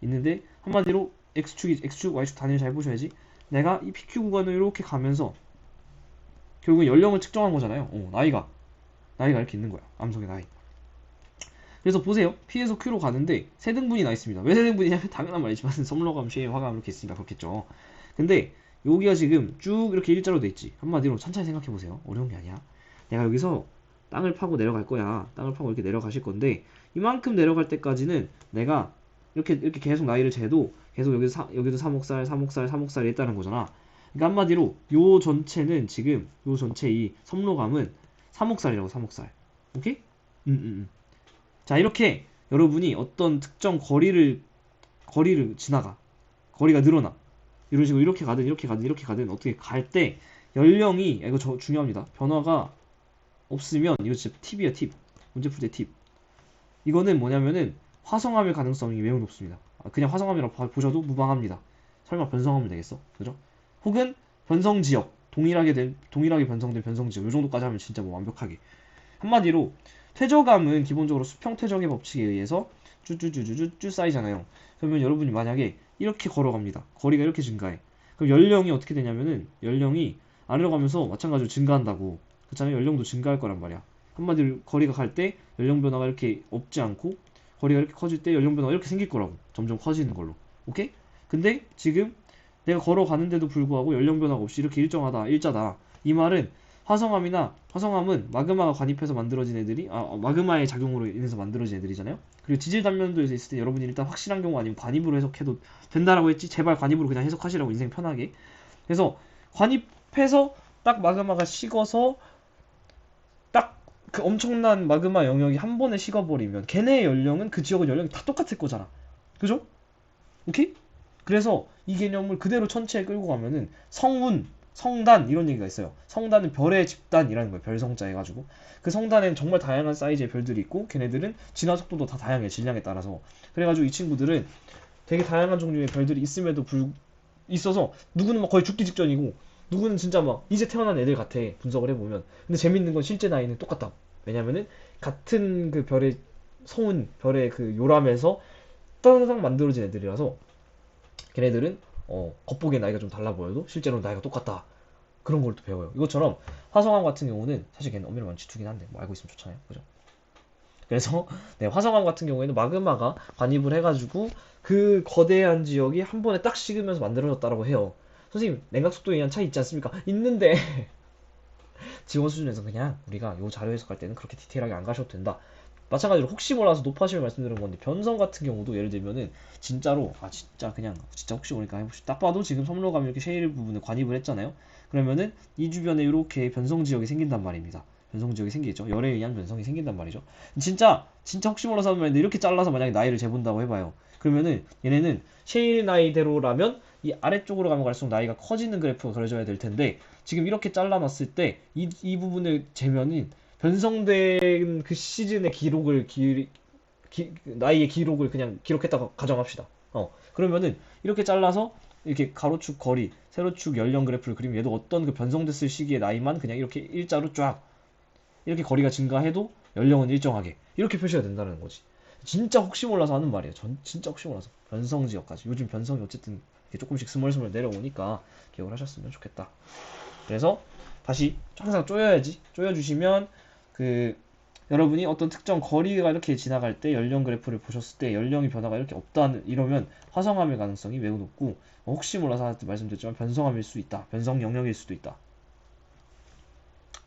있는데 한마디로 X축, Y축 단위를 잘 보셔야지. 내가 이 PQ 구간을 이렇게 가면서 결국은 연령을 측정한 거잖아요. 나이가 이렇게 있는 거야. 암석의 나이. 그래서 보세요. P에서 Q로 가는데 세 등분이 나 있습니다. 왜 세 등분이냐면 당연한 말이지만 썸러감, 쉐임, 화감 이렇게 있으니까 그렇겠죠. 근데 여기가 지금 쭉 이렇게 일자로 돼 있지. 한마디로 천천히 생각해 보세요. 어려운 게 아니야. 내가 여기서 땅을 파고 내려갈 거야. 땅을 파고 이렇게 내려가실 건데 이만큼 내려갈 때까지는 내가 이렇게 계속 나이를 재도 계속 여기도 3억 살, 3억 살, 3억 살이 있다는 거잖아. 그러니까 한마디로 요 전체는 지금 요 전체 이 섬로감은 3억 살이라고 3억 살. 오케이? 자, 이렇게 여러분이 어떤 특정 거리를 지나가. 거리가 늘어나. 이런 식으로 이렇게 가든 이렇게 가든 이렇게 가든 어떻게 갈 때 연령이 이거 중요합니다. 변화가 없으면 이거 진짜 팁이야 팁. 문제 풀 때 팁. 이거는 뭐냐면은 화성암일 가능성이 매우 높습니다. 그냥 화성암이라고 보셔도 무방합니다. 설마 변성하면 되겠어? 그죠? 혹은 변성 지역 동일하게 변성된 변성 지역 이 정도까지 하면 진짜 뭐 완벽하게. 한마디로 퇴적암은 기본적으로 수평 퇴적의 법칙에 의해서 쭈쭈쭈쭈쭈 쌓이잖아요. 그러면 여러분이 만약에 이렇게 걸어갑니다. 거리가 이렇게 증가해. 그럼 연령이 어떻게 되냐면은 연령이 아래로 가면서 마찬가지로 증가한다고. 그렇잖아요. 연령도 증가할 거란 말이야. 한마디로 거리가 갈 때 연령 변화가 이렇게 없지 않고 거리가 이렇게 커질 때 연령 변화가 이렇게 생길 거라고. 점점 커지는 걸로. 오케이? 근데 지금 내가 걸어가는데도 불구하고 연령 변화가 없이 이렇게 일자다. 이 말은 화성암은 마그마가 관입해서 만들어진 애들이 마그마의 작용으로 인해서 만들어진 애들이잖아요. 그리고 지질 단면도에서 있을 때 여러분이 일단 확실한 경우 아니면 관입으로 해석해도 된다라고 했지. 제발 관입으로 그냥 해석하시라고 인생 편하게. 그래서 관입해서 딱 마그마가 식어서 딱 그 엄청난 마그마 영역이 한 번에 식어버리면 걔네의 연령은 그 지역의 연령이 다 똑같을 거잖아. 그죠? 오케이? 그래서 이 개념을 그대로 천체에 끌고 가면은 성운, 성단 이런 얘기가 있어요. 성단은 별의 집단이라는 거예요. 별성자 해가지고 그 성단엔 정말 다양한 사이즈의 별들이 있고 걔네들은 진화 속도도 다 다양해. 질량에 따라서. 그래가지고 이 친구들은 되게 다양한 종류의 별들이 있어서 누구는 막 거의 죽기 직전이고 누구는 진짜 막 이제 태어난 애들 같아. 분석을 해보면. 근데 재밌는 건 실제 나이는 똑같다. 왜냐면은 같은 그 별의 성운, 별의 그 요람에서 따다닥 만들어진 애들이라서 걔네들은 겉보기에 나이가 좀 달라 보여도 실제로는 나이가 똑같다. 그런 걸 또 배워요. 이것처럼 화성암 같은 경우는 사실 걔는 엄밀히 말하면 G2긴 한데 뭐 알고 있으면 좋잖아요. 그죠? 그래서 네, 화성암 같은 경우에는 마그마가 관입을 해가지고 그 거대한 지역이 한 번에 딱 식으면서 만들어졌다고 해요. 선생님, 냉각 속도에 의한 차이 있지 않습니까? 있는데 지원 수준에서 그냥 우리가 요 자료 해석할 때는 그렇게 디테일하게 안 가셔도 된다. 마찬가지로 혹시 몰라서 높아심을 말씀드린 건데 변성 같은 경우도 예를 들면은 진짜로 진짜 그냥 진짜 혹시 모르니까 해봅시다. 딱 봐도 지금 섬로감이 이렇게 쉐일 부분에 관입을 했잖아요. 그러면은 이 주변에 이렇게 변성 지역이 생긴단 말입니다. 변성 지역이 생기죠. 열에 의한 변성이 생긴단 말이죠. 진짜 혹시 몰라서 하는 말인데 이렇게 잘라서 만약에 나이를 재본다고 해봐요. 그러면은 얘네는 쉐일 나이대로라면 이 아래쪽으로 가면 갈수록 나이가 커지는 그래프가 그려져야 될 텐데 지금 이렇게 잘라놨을 때 이 부분을 재면은 변성된 그 시즌의 나이의 기록을 그냥 기록했다고 가정합시다. 그러면은 이렇게 잘라서 이렇게 가로축 거리, 세로축 연령 그래프를 그리면 얘도 어떤 그 변성됐을 시기의 나이만 그냥 이렇게 일자로 쫙 이렇게 거리가 증가해도 연령은 일정하게 이렇게 표시가 된다는 거지. 진짜 혹시 몰라서 하는 말이에요. 전 진짜 혹시 몰라서 변성 지역까지 요즘 변성이 어쨌든 조금씩 스멀스멀 내려오니까 기억을 하셨으면 좋겠다. 그래서 다시 항상 조여주시면 그 여러분이 어떤 특정 거리가 이렇게 지나갈 때 연령 그래프를 보셨을 때 연령의 변화가 이렇게 없다는 이러면 화성암일 가능성이 매우 높고 혹시 몰라서 말씀드렸지만 변성암일 수 있다. 변성 영역일 수도 있다.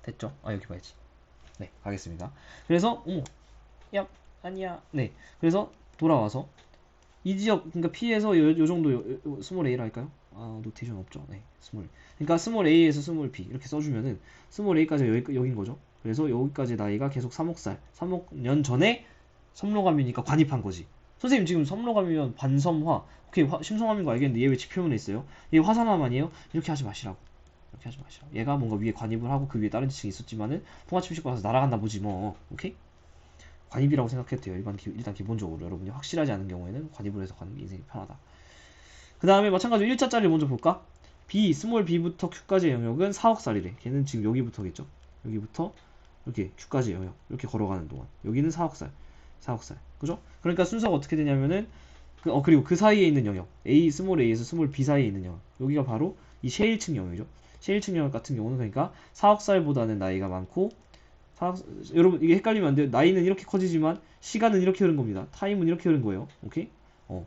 됐죠? 여기 봐야지. 네, 가겠습니다. 그래서 야 아니야. 네, 그래서 돌아와서 이 지역 그러니까 P에서 요 정도 스몰 A라 할까요? 노테이션 없죠. 네, 스몰. 그러니까 스몰 A에서 스몰 B 이렇게 써주면은 스몰 A까지 여긴 거죠. 그래서 여기까지 나이가 계속 3억 살, 3억 년 전에 섬로감이니까 관입한 거지. 선생님 지금 섬로감이면 반섬화. 오케이 심성함인 거 알겠는데 얘 왜 지표면에 있어요? 얘 화산암 아니에요? 이렇게 하지 마시라고. 이렇게 하지 마시라고. 얘가 뭔가 위에 관입을 하고 그 위에 다른 지층이 있었지만은 통화침 싣고 가서 날아간다 보지 뭐. 오케이? 관입이라고 생각해도 돼요. 일단 기본적으로 여러분이 확실하지 않은 경우에는 관입을 해서 가는 게 인생이 편하다. 그 다음에 마찬가지로 1차짜리 먼저 볼까? B, 스몰 b부터 q까지의 영역은 4억 살이래. 걔는 지금 여기부터겠죠? 여기부터 이렇게 q까지의 영역 이렇게 걸어가는 동안 여기는 4억 살, 4억 살, 그죠? 그러니까 순서가 어떻게 되냐면은 그리고 그 사이에 있는 영역 스몰 a에서 스몰 b 사이에 있는 영역 여기가 바로 이 셰일층 영역이죠. 셰일층 영역 같은 경우는 그러니까 4억 살보다는 나이가 많고 여러분 이게 헷갈리면 안 돼요. 나이는 이렇게 커지지만 시간은 이렇게 흐른 겁니다. 타임은 이렇게 흐른 거예요. 오케이?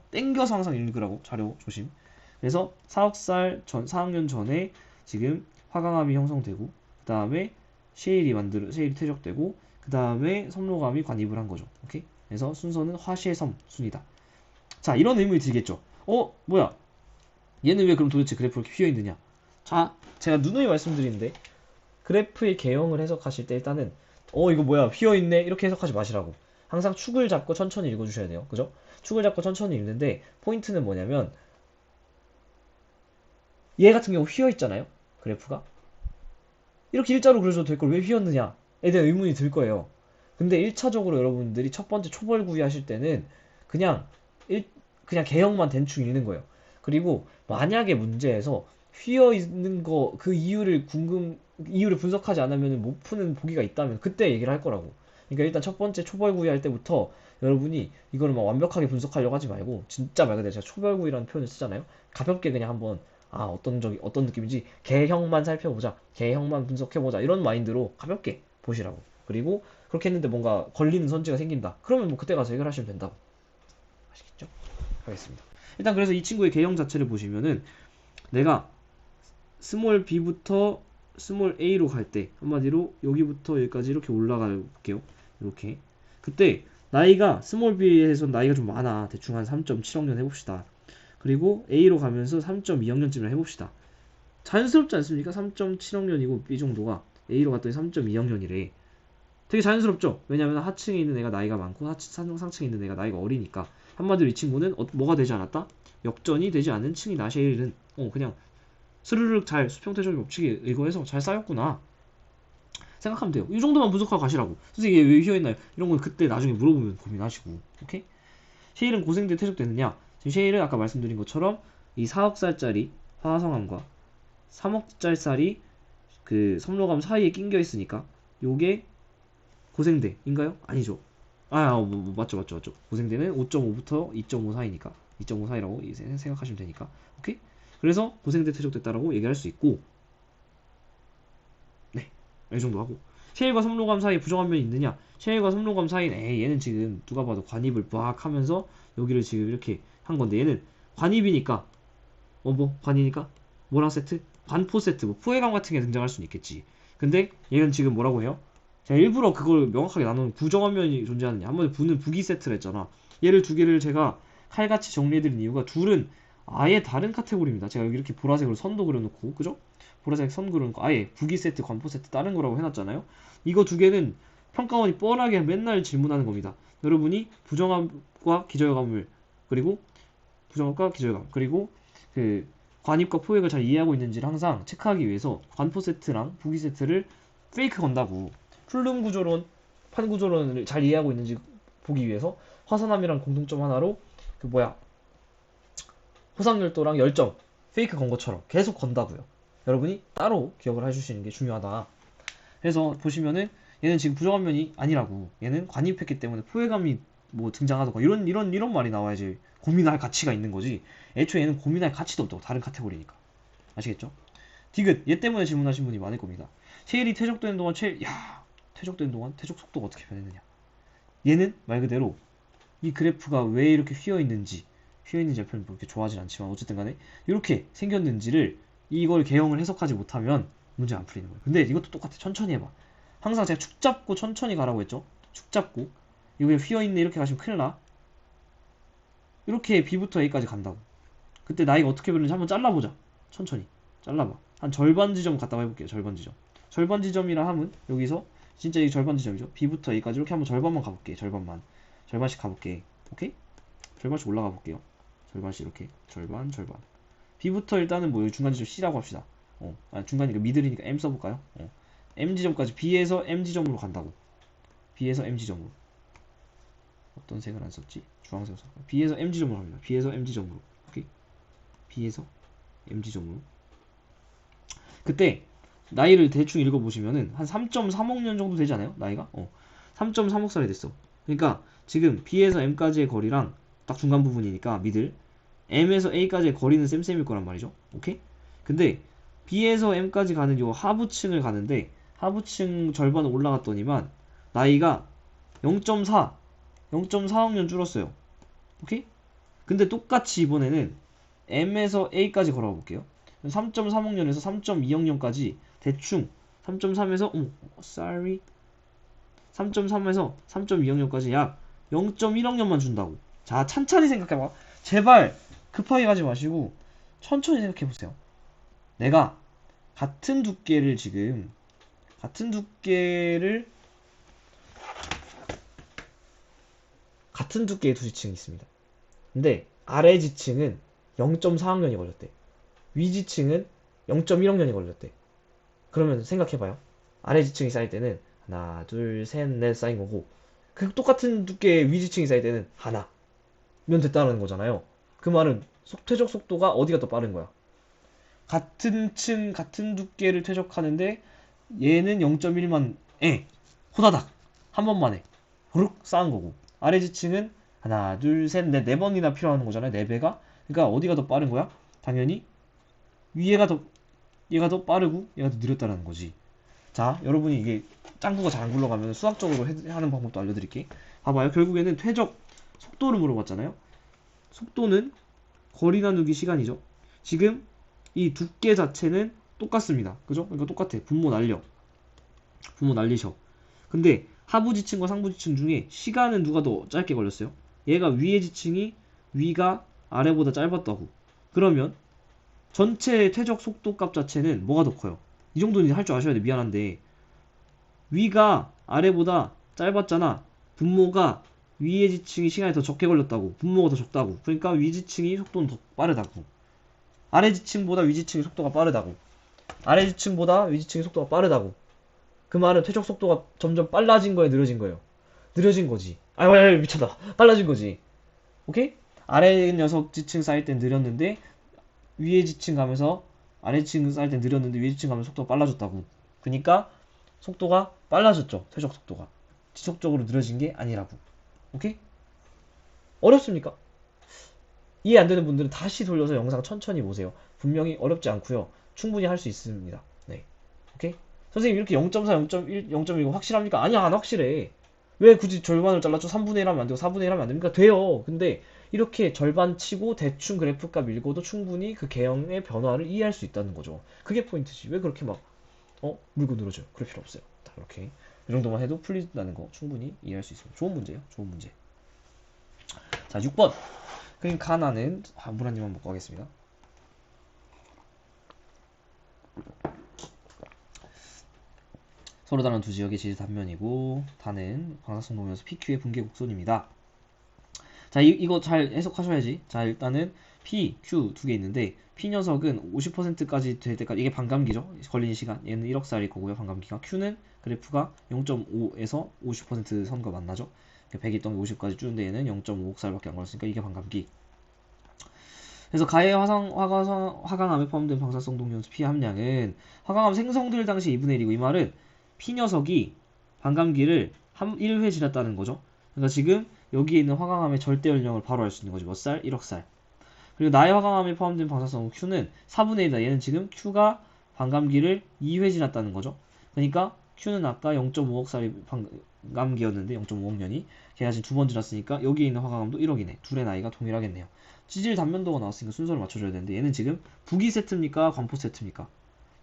땡겨서 항상 읽으라고 자료 조심. 그래서 4학년 전에 지금 화강암이 형성되고 그 다음에 셰일이 퇴적되고 그 다음에 섬로감이 관입을 한 거죠. 오케이? 그래서 순서는 화셰섬 순이다. 자, 이런 의문이 들겠죠. 뭐야? 얘는 왜 그럼 도대체 그래프가 이렇게 휘어있느냐? 자, 제가 누누이 말씀드리는데 그래프의 개형을 해석하실 때 일단은 이거 뭐야 휘어있네 이렇게 해석하지 마시라고. 항상 축을 잡고 천천히 읽어주셔야 돼요. 그죠? 축을 잡고 천천히 읽는데 포인트는 뭐냐면 얘 같은 경우 휘어있잖아요. 그래프가 이렇게 일자로 그려줘도 될 걸 왜 휘었느냐에 대한 의문이 들 거예요. 근데 1차적으로 여러분들이 첫 번째 초벌구이 하실 때는 그냥 그냥 개형만 대충 읽는 거예요. 그리고 만약에 문제에서 휘어 있는 거 그 이유를 분석하지 않으면 못 푸는 보기가 있다면 그때 얘기를 할 거라고. 그러니까 일단 첫 번째 초벌구이 할 때부터 여러분이 이거를 막 완벽하게 분석하려고 하지 말고 진짜 말 그대로 제가 초벌구이라는 표현을 쓰잖아요. 가볍게 그냥 한번 어떤 느낌인지 개형만 살펴보자. 개형만 분석해보자. 이런 마인드로 가볍게 보시라고. 그리고 그렇게 했는데 뭔가 걸리는 선지가 생긴다. 그러면 뭐 그때 가서 해결하시면 된다고. 아시겠죠? 하겠습니다. 일단 그래서 이 친구의 개형 자체를 보시면은 내가 스몰 b부터 스몰 a로 갈 때 한마디로 여기부터 여기까지 이렇게 올라가 볼게요. 이렇게. 그때 나이가 스몰 b에서 나이가 좀 많아. 대충 한 3.7억년 해봅시다. 그리고 A로 가면서 3.2학년쯤을 해봅시다. 자연스럽지 않습니까? 3.7학년이고 B 정도가 A로 갔더니 3.2학년이래. 되게 자연스럽죠? 왜냐면 하층에 있는 애가 나이가 많고 상층에 있는 애가 나이가 어리니까. 한마디로 이 친구는 뭐가 되지 않았다? 역전이 되지 않은 층이다. 쉐일은 그냥 스르륵 잘 수평태적인 법칙에 의거해서 잘 쌓였구나 생각하면 돼요. 이 정도만 분석하고 가시라고. 선생님 이게 왜 휘어있나요? 이런 건 그때 나중에 물어보면 고민하시고. 오케이? 쉐일은 고생대 퇴적되느냐? 지금 쉐일은 아까 말씀드린 것처럼 이 4억살짜리 화성암과 3억짜리 그 섬로감 사이에 낑겨 있으니까 요게 고생대인가요? 아니죠. 맞죠. 고생대는 5.5부터 2.5 사이니까 2.5 사이라고 생각하시면 되니까. 오케이? 그래서 고생대 퇴적됐다라고 얘기할 수 있고, 네, 이 정도 하고. 쉐일과 섬로감 사이에 부정한 면이 있느냐? 쉐일과 섬로감 사이는 얘는 지금 누가 봐도 관입을 빡 하면서 여기를 지금 이렇게 한 건데 얘는 관입이니까 관이니까 뭐랑 세트? 관포 세트, 뭐 포회감 같은 게 등장할 수는 있겠지. 근데 얘는 지금 뭐라고 해요? 제가 일부러 그걸 명확하게 나누는 부정한 면이 존재하느냐. 한번 부는 부기 세트를 했잖아. 얘를 두 개를 제가 칼같이 정리해드린 이유가 둘은 아예 다른 카테고리입니다. 제가 여기 이렇게 보라색으로 선도 그려놓고, 그죠? 보라색 선 그려놓고 아예 부기 세트, 관포 세트 다른 거라고 해놨잖아요. 이거 두 개는 평가원이 뻔하게 맨날 질문하는 겁니다. 여러분이 부정함과 기저감을 그리고 부정함과 기저감 그리고 그 관입과 포획을 잘 이해하고 있는지를 항상 체크하기 위해서 관포 세트랑 부기 세트를 페이크 건다고. 풀룸 구조론, 판 구조론을 잘 이해하고 있는지 보기 위해서 화산암이랑 공통점 하나로 호상열도랑 열정 페이크 건 것처럼 계속 건다고요. 여러분이 따로 기억을 해주시는 게 중요하다. 그래서 보시면은 얘는 지금 부정한 면이 아니라고. 얘는 관입했기 때문에 포획감이 뭐 등장하던가 이런 말이 나와야지 고민할 가치가 있는 거지. 애초에 얘는 고민할 가치도 없다고. 다른 카테고리니까. 아시겠죠? 디귿 얘 때문에 질문하신 분이 많을 겁니다. 쉐일이 퇴적되는 동안 퇴적되는 동안 퇴적 속도가 어떻게 변했느냐. 얘는 말 그대로 이 그래프가 왜 이렇게 휘어있는지 표현이 그렇게 좋아하진 않지만 어쨌든 간에 이렇게 생겼는지를 이걸 개형을 해석하지 못하면 문제 안 풀리는 거예요. 근데 이것도 똑같아. 천천히 해봐. 항상 제가 축 잡고 천천히 가라고 했죠. 축 잡고 이거 그냥 휘어있네 이렇게 가시면 큰일 나. 이렇게 B부터 A까지 간다고. 그때 나이가 어떻게 변했는지 한번 잘라보자. 천천히 잘라봐. 한 절반 지점 갔다가 해볼게요. 절반 지점이라 하면 여기서 진짜 이 절반 지점이죠. B부터 A까지 이렇게 한번 절반만 가볼게. 절반씩 가볼게. 오케이? 절반씩 올라가 볼게요. 절반씩 이렇게 절반 B부터 일단은 뭐 중간 지점 C라고 합시다. 중간이니까 미들이니까 M 써볼까요? M 지점까지 B에서 M 지점으로 간다고. B에서 M 지점으로. 어떤 색을 안 썼지? 주황색을 썼고. B에서 M 지점으로 갑니다. B에서 M 지점으로. 오케이? B에서 M 지점으로. 그때 나이를 대충 읽어보시면은 한 3.3억 년 정도 되지 않아요? 나이가? 3.3억 살이 됐어. 그러니까 지금 B에서 M까지의 거리랑 딱 중간 부분이니까 미들 M에서 A까지의 거리는 쌤쌤일 거란 말이죠. 오케이? 근데 B에서 M까지 가는 요 하부층을 가는데 하부층 절반 올라갔더니만 나이가 0.4억 년 줄었어요. 오케이? 근데 똑같이 이번에는 M에서 A까지 걸어가 볼게요. 3.3억 년에서 3.2억 년까지 대충 3.3에서 3.3에서 3.2억 년까지 약 0.1억 년만 준다고. 자, 찬찬히 생각해봐. 제발 급하게 가지 마시고 천천히 생각해 보세요. 내가 같은 두께를 지금 같은 두께를 같은 두께의 두 지층이 있습니다. 근데 아래 지층은 0.4학년이 걸렸대. 위 지층은 0.1학년이 걸렸대. 그러면 생각해봐요. 아래 지층이 쌓일 때는 하나, 둘, 셋, 넷 쌓인 거고 그 똑같은 두께의 위 지층이 쌓일 때는 하나면 됐다는 거잖아요. 그 말은 퇴적 속도가 어디가 더 빠른 거야? 같은 층, 같은 두께를 퇴적하는데 얘는 0.1만 호다닥 한 번만에 후룩 쌓은 거고 아래 지층은 하나, 둘, 셋, 넷, 네 번이나 필요한 거잖아요. 네 배가. 그러니까 어디가 더 빠른 거야? 당연히 위에가 더 얘가 더 빠르고 얘가 더 느렸다는 거지. 자, 여러분이 이게 짱구가 잘 안 굴러가면 수학적으로 하는 방법도 알려드릴게. 봐봐요. 결국에는 퇴적 속도를 물어봤잖아요. 속도는 거리 나누기 시간이죠. 지금 이 두께 자체는 똑같습니다. 그죠? 그러니까 똑같아. 분모 날려. 분모 날리셔. 근데 하부 지층과 상부 지층 중에 시간은 누가 더 짧게 걸렸어요? 얘가 위의 지층이 위가 아래보다 짧았다고. 그러면 전체 퇴적 속도 값 자체는 뭐가 더 커요? 이 정도는 할 줄 아셔야 돼. 미안한데 위가 아래보다 짧았잖아. 분모가 위의 지층이 시간이 더 적게 걸렸다고. 분모가 더 적다고. 그러니까 위 지층이 속도는 더 빠르다고. 아래 지층보다 위 지층이 속도가 빠르다고. 아래 지층보다 위 지층이 속도가 빠르다고. 그 말은 퇴적 속도가 점점 빨라진 거예요, 느려진 거예요? 느려진 거지. 아, 미쳤다. 빨라진 거지. 오케이? 아래 녀석 지층 쌓일 땐 느렸는데 위에 지층 가면서 아래 지층 쌓일 땐 느렸는데 위에 지층 가면서 속도가 빨라졌다고. 그러니까 속도가 빨라졌죠. 퇴적 속도가. 지속적으로 느려진 게 아니라고. 오케이? 어렵습니까? 이해 안 되는 분들은 다시 돌려서 영상 천천히 보세요. 분명히 어렵지 않고요. 충분히 할 수 있습니다. 네. 오케이? 선생님 이렇게 0.4, 0.1, 0.1 확실합니까? 아니야, 안 확실해. 왜 굳이 절반을 잘라줘? 3분의 1 하면 안 되고 4분의 1 하면 안 됩니까? 돼요. 근데 이렇게 절반 치고 대충 그래프값 읽어도 충분히 그 개형의 변화를 이해할 수 있다는 거죠. 그게 포인트지. 왜 그렇게 막 물고 늘어져요? 그럴 필요 없어요. 자, 이렇게 이 정도만 해도 풀린다는 거 충분히 이해할 수 있습니다. 좋은 문제예요. 좋은 문제. 자, 6번. 그럼 가나는 물 한 입만 먹고 하겠습니다. 서로 다른 두 지역의 지지 단면이고 다는 방사성 노면서 PQ의 분계 곡선입니다. 자, 이거 잘 해석하셔야지. 자, 일단은 P, Q 두 개 있는데 P 녀석은 50%까지 될 때까지 이게 반감기죠. 걸리는 시간. 얘는 1억 살일 거고요. 반감기가. Q는 그래프가 0.5에서 50% 선과 만나죠. 100 있던 게 50까지 줄는데 얘는 0.5억 살밖에 안 걸렸으니까 이게 반감기. 그래서 가해 화강암에 포함된 방사성 동위원수 P 함량은 화강암 생성될 당시 2분의 1이고 이 말은 P 녀석이 반감기를 1회 지났다는 거죠. 그러니까 지금 여기에 있는 화강암의 절대 연령을 바로 알 수 있는 거지. 몇 살? 1억 살. 그리고 나의 화강암에 포함된 방사성 Q는 4분의 1이다. 얘는 지금 Q가 반감기를 2회 지났다는 거죠. 그러니까 Q는 아까 0.5억 살이 반감기였는데 0.5억 년이 걔가 지금 두 번 지났으니까 여기에 있는 화강암도 1억이네. 둘의 나이가 동일하겠네요. 지질 단면도가 나왔으니까 순서를 맞춰줘야 되는데 얘는 지금 부기 세트입니까? 관포 세트입니까?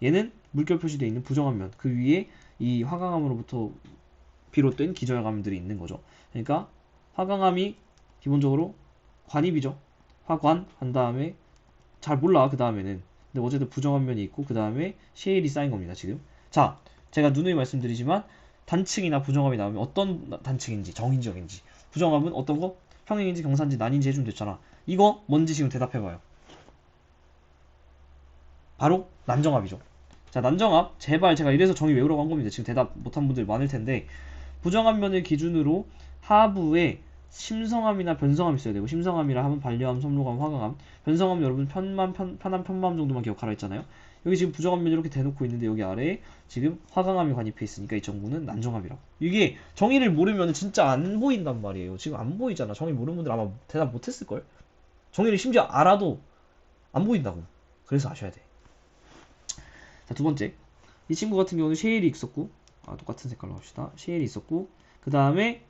얘는 물결 표시되어 있는 부정한 면, 그 위에 이 화강암으로부터 비롯된 기저혈감들이 있는 거죠. 그러니까 화강암이 기본적으로 관입이죠. 화관 한 다음에 잘 몰라 그 다음에는. 근데 어쨌든 부정한 면이 있고 그 다음에 셰일이 쌓인 겁니다. 지금. 자, 제가 누누이 말씀드리지만 단층이나 부정함이 나오면 어떤 단층인지 정인지역인지 부정함은 어떤 거? 평행인지 경사인지 난인지 해주면 됐잖아. 이거 뭔지 지금 대답해봐요. 바로 난정합이죠. 자, 난정합 제발 제가 이래서 정의 외우라고 한 겁니다. 지금 대답 못한 분들 많을 텐데 부정한 면을 기준으로 하부에 심성함이나 변성함이 있어야 되고 심성함이라 하면 반려함, 섬로감, 화강함 변성함 여러분 편한 편마음 정도만 기억하라 했잖아요. 여기 지금 부정한 면 이렇게 대놓고 있는데 여기 아래에 지금 화강함이 관입해 있으니까 이 정보는 난정함이라고. 이게 정의를 모르면 진짜 안 보인단 말이에요. 지금 안 보이잖아. 정의 모르는 분들 아마 대답 못했을걸? 정의를 심지어 알아도 안 보인다고. 그래서 아셔야 돼. 자, 두 번째. 이 친구 같은 경우는 셰일이 있었고, 똑같은 색깔로 합시다. 셰일이 있었고, 그 다음에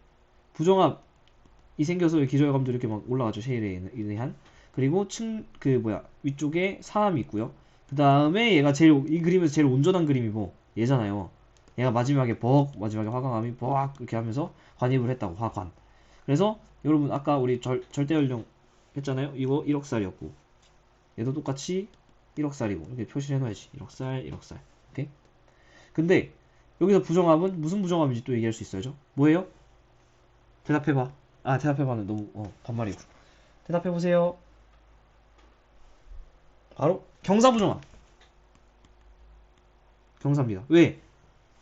부정합이 생겨서 기저혈감도 이렇게 막 올라가죠. 셰일에 의한. 그리고 위쪽에 사함이 있고요. 그 다음에 얘가 이 그림에서 제일 온전한 그림이 얘잖아요. 얘가 마지막에 마지막에 화강암이 이렇게 하면서 관입을 했다고, 화관. 그래서 여러분 아까 우리 절대 연령 했잖아요. 이거 1억살이었고 얘도 똑같이 1억살이고 이렇게 표시를 해놔야지. 1억살 1억살. 오케이? 근데 여기서 부정합은 무슨 부정합인지 또 얘기할 수 있어야죠. 뭐예요? 대답해봐. 아, 대답해봐는 너무 반말이고. 대답해보세요. 바로 경사부정합. 경사입니다. 왜?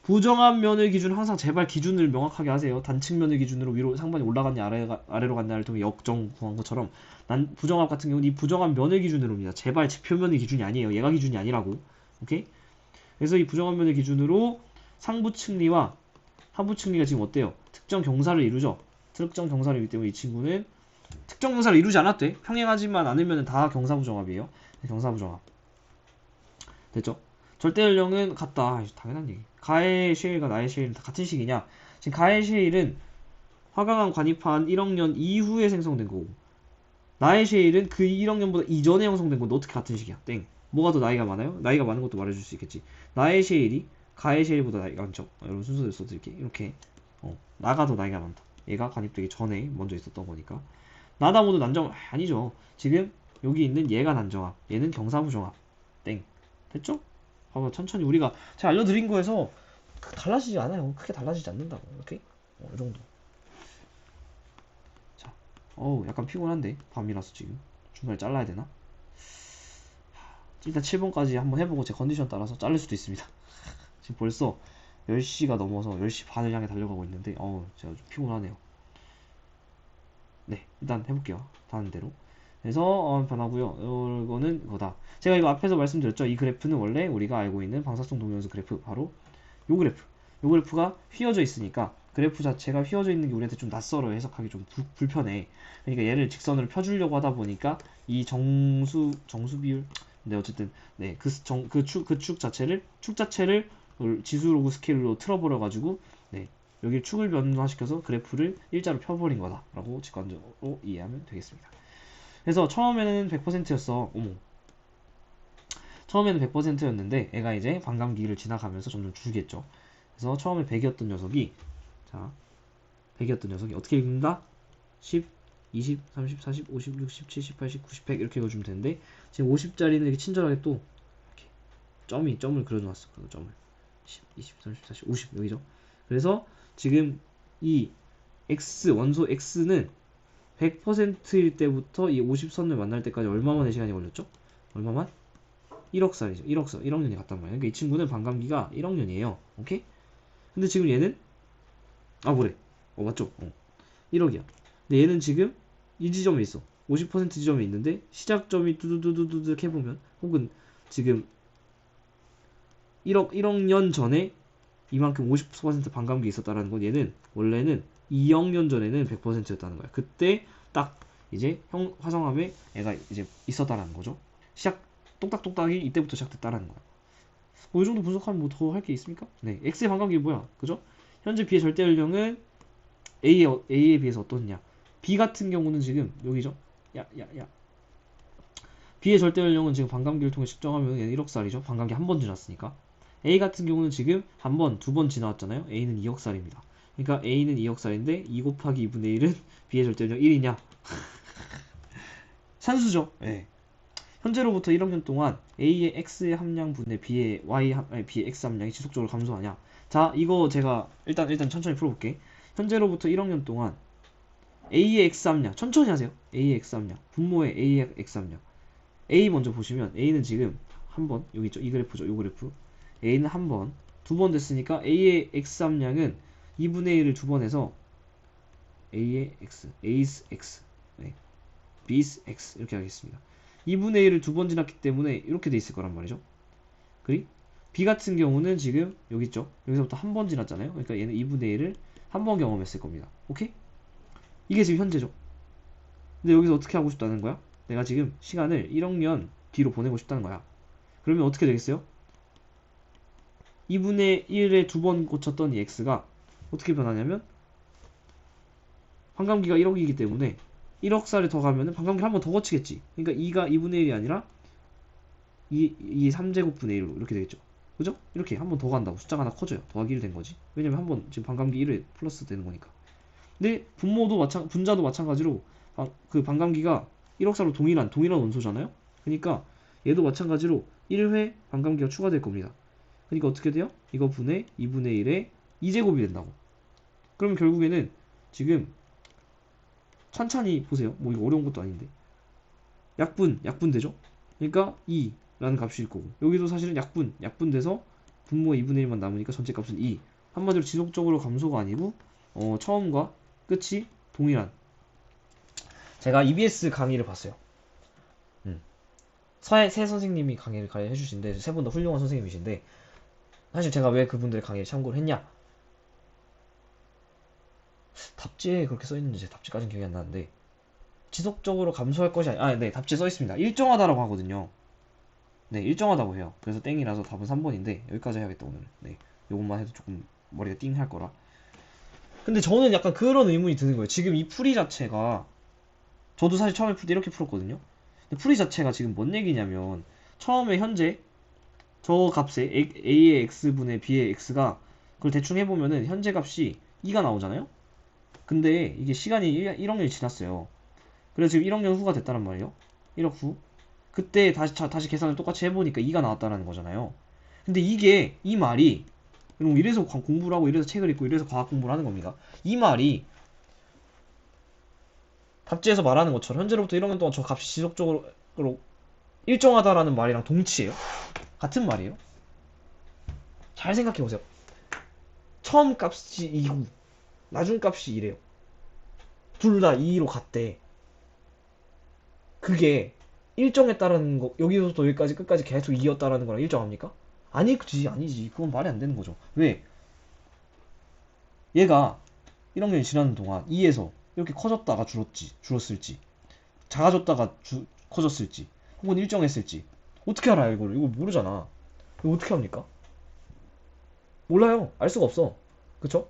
부정한 면의 기준 항상 제발 기준을 명확하게 하세요. 단측 면의 기준으로 위로 상반이 올라갔냐 아래로 갔냐를 통해 역정 구한 것처럼 난 부정합 같은 경우는 이 부정한 면의 기준으로입니다. 제발 지표면의 기준이 아니에요. 얘가 기준이 아니라고. 오케이? 그래서 이 부정한 면의 기준으로 상부측리와 하부측리가 지금 어때요? 특정 경사를 이루죠. 특정 경사를 이루기 때문에 이 친구는 특정 경사를 이루지 않았대. 평행하지만 않으면 다 경사부정합이에요. 경사부정합. 됐죠? 절대연령은 같다. 당연한 얘기. 가의 쉐일과 나의 쉐일은 다 같은 식이냐? 지금 가의 쉐일은 화강암 관입한 1억 년 이후에 생성된 거고 나의 쉐일은 그 1억 년보다 이전에 형성된 건데 어떻게 같은 식이야? 땡. 뭐가 더 나이가 많아요? 나이가 많은 것도 말해줄 수 있겠지. 나의 쉐일이 가의 쉐일보다 나이가 많죠. 여러분 순서대로 써드릴게. 이렇게 나가 더 나이가 많다. 얘가 관입되기 전에 먼저 있었던 거니까. 나다 모두 난정합 아니죠. 지금 여기 있는 얘가 난정합, 얘는 경사부정합. 땡. 됐죠? 봐봐 천천히 우리가 제가 알려드린 거에서 달라지지 않아요. 크게 달라지지 않는다고. 오케이? 이 정도. 자, 약간 피곤한데 밤이라서 지금 중간에 잘라야 되나? 일단 7번까지 한번 해보고 제 컨디션 따라서 자를 수도 있습니다. 지금 벌써 10시가 넘어서 10시 반을 향해 달려가고 있는데 제가 좀 피곤하네요. 네, 일단 해볼게요. 다른 대로. 그래서 변하고요. 이거는 이거다. 제가 이거 앞에서 말씀드렸죠. 이 그래프는 원래 우리가 알고 있는 방사성 동영상 그래프 바로 요 그래프. 요 그래프가 휘어져 있으니까 그래프 자체가 휘어져 있는 게 우리한테 좀 낯설어요. 해석하기 좀 불편해. 그러니까 얘를 직선으로 펴주려고 하다 보니까 이 정수 비율 네 어쨌든 네 그 축 자체를 지수 로그 스케일로 틀어버려 가지고 네 여기 축을 변화시켜서 그래프를 일자로 펴버린 거다라고 직관적으로 이해하면 되겠습니다. 그래서 처음에는 100%였어. 처음에는 100%였는데 애가 이제 반감기를 지나가면서 점점 줄겠죠. 그래서 처음에 100이었던 녀석이 100이었던 녀석이 어떻게 읽는다? 10, 20, 30, 40, 50, 60, 70, 80, 90, 100 이렇게 읽어주면 되는데 지금 50짜리는 이렇게 친절하게 또 이렇게 점을 그려놨어. 그 점을 10, 20, 30, 40, 50 여기죠. 그래서 지금 이 x 원소 x는 100%일 때부터 이 50선을 만날 때까지 얼마만의 시간이 걸렸죠? 얼마만? 1억 살이죠. 1억 년이 갔단 말이에요. 그러니까 이 친구는 반감기가 1억 년이에요. 오케이? 근데 지금 얘는 뭐래? 맞죠? 1억이야. 근데 얘는 지금 이 지점에 있어. 50% 지점에 있는데 시작점이 두두두두두 해보면 혹은 지금 1억 년 전에 이만큼 50% 반감기 있었다라는 건 얘는 원래는 2억 년 전에는 100%였다는 거야. 그때 딱 이제 화성암에 애가 이제 있었다라는 거죠. 똑딱똑딱이 이때부터 시작됐다라는 거야. 이 정도 분석하면 뭐 더 할 게 있습니까? 네, X의 반감기 뭐야? 그죠? 현재 B의 절대 연령은 A에 비해서 어떻냐? B 같은 경우는 지금 여기죠? B의 절대 연령은 지금 반감기를 통해 측정하면 얘는 1억 살이죠. 반감기 한 번 지났으니까. A 같은 경우는 지금 한 번, 두 번 지나왔잖아요. A는 2억 살입니다. 그러니까 A는 2억 살인데 2 곱하기 2분의 1은 B의 절대 연령 1이냐? 산수죠. 네. 현재로부터 1억 년 동안 A의 X의 함량분의 B의 X 함량이 지속적으로 감소하냐? 자, 이거 제가 일단 천천히 풀어볼게. 현재로부터 1억 년 동안 A의 X 함량, 천천히 하세요. A의 X 함량, 분모의 A의 X 함량. A 먼저 보시면 A는 지금 한 번, 여기 있죠. 이 그래프죠. 이 그래프. A는 한 번, 두 번 됐으니까 A의 X 함량은 2분의 1을 두 번 해서 A의 X, A's X, 네. B's X 이렇게 하겠습니다. 2분의 1을 두 번 지났기 때문에 이렇게 돼 있을 거란 말이죠. 그리고 B 같은 경우는 지금 여기 있죠. 여기서부터 한 번 지났잖아요. 그러니까 얘는 2분의 1을 한 번 경험했을 겁니다. 오케이? 이게 지금 현재죠. 근데 여기서 어떻게 하고 싶다는 거야? 내가 지금 시간을 1억 년 뒤로 보내고 싶다는 거야. 그러면 어떻게 되겠어요? 2분의 1에 두 번 고쳤던 이 x가 어떻게 변하냐면 반감기가 1억이기 때문에 1억 살을 더 가면은 반감기를 한 번 더 거치겠지. 그러니까 2가 2분의 1이 아니라 2 3제곱분의 1로 이렇게 되겠죠. 그죠? 이렇게 한 번 더 간다고. 숫자가 하나 커져요. 더하기 1 된 거지. 왜냐면 한 번 지금 반감기 1에 플러스 되는 거니까. 근데 분자도 마찬가지로 그 반감기가 1억사로 동일한 원소잖아요. 그러니까 얘도 마찬가지로 1회 반감기가 추가될 겁니다. 그러니까 어떻게 돼요? 이거 분의 2분의 1의 2제곱이 된다고. 그럼 결국에는 지금 천천히 보세요. 뭐 이거 어려운 것도 아닌데. 약분 되죠? 그러니까 2라는 값이 일 거고, 여기도 사실은 약분 돼서 분모의 2분의 1만 남으니까 전체 값은 2. 한마디로 지속적으로 감소가 아니고 처음과 끝이 동일한. 제가 EBS 강의를 봤어요. 새 선생님이 강의를 해주신데 세 분 다 훌륭한 선생님이신데, 사실 제가 왜 그분들의 강의를 참고를 했냐, 답지에 그렇게 써있는지 제 답지까지는 기억이 안 나는데, 지속적으로 감소할 것이 네, 답지에 써있습니다. 일정하다라고 하거든요. 네, 일정하다고 해요. 그래서 땡이라서 답은 3번인데 여기까지 해야겠다 오늘은. 네, 요것만 해도 조금 머리가 띵 할 거라. 근데 저는 약간 그런 의문이 드는 거예요. 지금 이 풀이 자체가, 저도 사실 처음에 풀 때 이렇게 풀었거든요. 근데 풀이 자체가 지금 뭔 얘기냐면, 처음에 현재 저 값에 a의 x분의 b의 x가, 그걸 대충 해보면은 현재 값이 2가 나오잖아요. 근데 이게 시간이 1억 년이 지났어요. 그래서 지금 1억 년 후가 됐다는 말이에요. 1억 후. 그때 다시 계산을 똑같이 해보니까 2가 나왔다는 거잖아요. 근데 이 말이, 그럼 이래서 공부를 하고 이래서 책을 읽고 이래서 과학 공부를 하는 겁니다. 이 말이 답지에서 말하는 것처럼 현재로부터 1억 년 동안 저 값이 지속적으로 일정하다라는 말이랑 동치예요? 같은 말이에요? 잘 생각해보세요. 처음 값이 2고 나중 값이 2래요. 둘 다 2로 갔대. 그게 일정했다라는 거, 여기서부터 여기까지 끝까지 계속 2였다라는 거랑 일정합니까? 아니지. 그건 말이 안 되는 거죠. 왜? 얘가 1억 년이 지나는 동안 2에서 이렇게 커졌다가 줄었을지, 작아졌다가 커졌을지, 혹은 일정했을지, 어떻게 알아요, 이거를? 이거 모르잖아. 이거 어떻게 합니까? 몰라요. 알 수가 없어. 그쵸?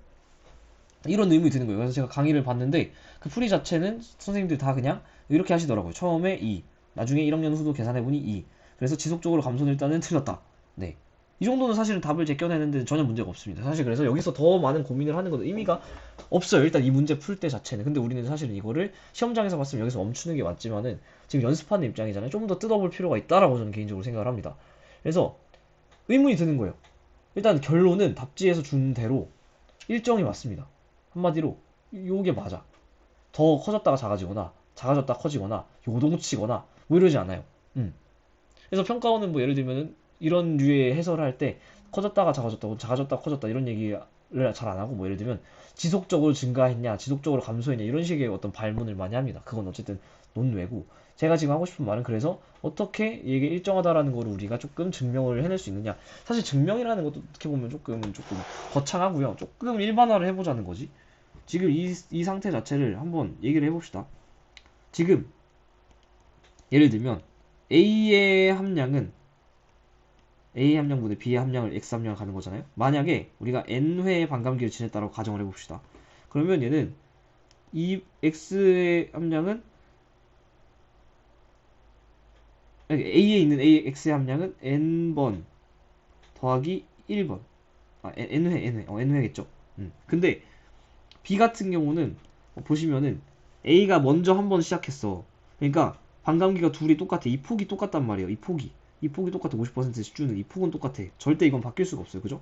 이런 의문이 드는 거예요. 그래서 제가 강의를 봤는데 그 풀이 자체는 선생님들이 다 그냥 이렇게 하시더라고요. 처음에 2, 나중에 1억 년 후도 계산해보니 2. 그래서 지속적으로 감소는 일단은 틀렸다. 네. 이 정도는 사실은 답을 제껴내는데 전혀 문제가 없습니다. 사실 그래서 여기서 더 많은 고민을 하는 것도 의미가 없어요. 일단 이 문제 풀 때 자체는. 근데 우리는 사실은 이거를 시험장에서 봤으면 여기서 멈추는 게 맞지만은 지금 연습하는 입장이잖아요. 좀 더 뜯어볼 필요가 있다라고 저는 개인적으로 생각을 합니다. 그래서 의문이 드는 거예요. 일단 결론은 답지에서 준 대로 일정이 맞습니다. 한마디로 요게 맞아. 더 커졌다가 작아지거나 작아졌다 커지거나 요동치거나 뭐 이러지 않아요. 그래서 평가원은 뭐 예를 들면은 이런 류의 해설을 할 때 커졌다가 작아졌다, 작아졌다 커졌다 이런 얘기를 잘 안 하고, 뭐 예를 들면 지속적으로 증가했냐, 지속적으로 감소했냐 이런 식의 어떤 발문을 많이 합니다. 그건 어쨌든 논외고, 제가 지금 하고 싶은 말은, 그래서 어떻게 이게 일정하다라는 거를 우리가 조금 증명을 해낼 수 있느냐. 사실 증명이라는 것도 어떻게 보면 조금 거창하고요. 조금 일반화를 해보자는 거지. 지금 이 상태 자체를 한번 얘기를 해봅시다. 지금 예를 들면 A의 함량은 A 함량분의 B의 함량을 X 함량을 가는 거잖아요. 만약에 우리가 N회의 반감기를 지냈다고 가정을 해봅시다. 그러면 얘는 이 X의 함량은, A에 있는 X의 함량은 N번 더하기 1번. N회겠죠. 근데 B 같은 경우는 보시면은 A가 먼저 한 번 시작했어. 그러니까 반감기가 둘이 똑같아. 이 폭이 똑같단 말이에요. 이 폭이 똑같아. 50%씩 주는 이 폭은 똑같아. 절대 이건 바뀔 수가 없어요. 그죠?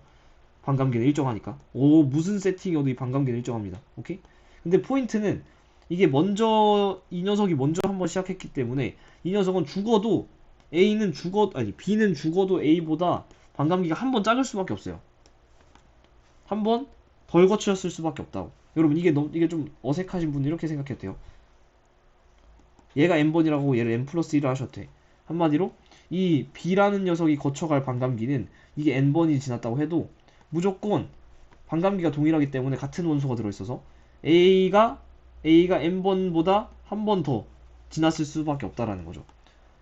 반감기는 일정하니까. 무슨 세팅이어도 이 반감기는 일정합니다. 오케이? 근데 포인트는, 이게 이 녀석이 먼저 한 번 시작했기 때문에 이 녀석은 B는 죽어도 A보다 반감기가 한 번 작을 수밖에 없어요. 한 번 덜 거쳤을 수밖에 없다고. 여러분, 이게 좀 어색하신 분은 이렇게 생각해도 돼요. 얘가 n번이라고 얘를 n 플러스 1을 하셔도 돼. 한마디로 이 B라는 녀석이 거쳐갈 반감기는 이게 n번이 지났다고 해도 무조건 반감기가 동일하기 때문에 같은 원소가 들어있어서 A가 n번보다 한 번 더 지났을 수밖에 없다라는 거죠.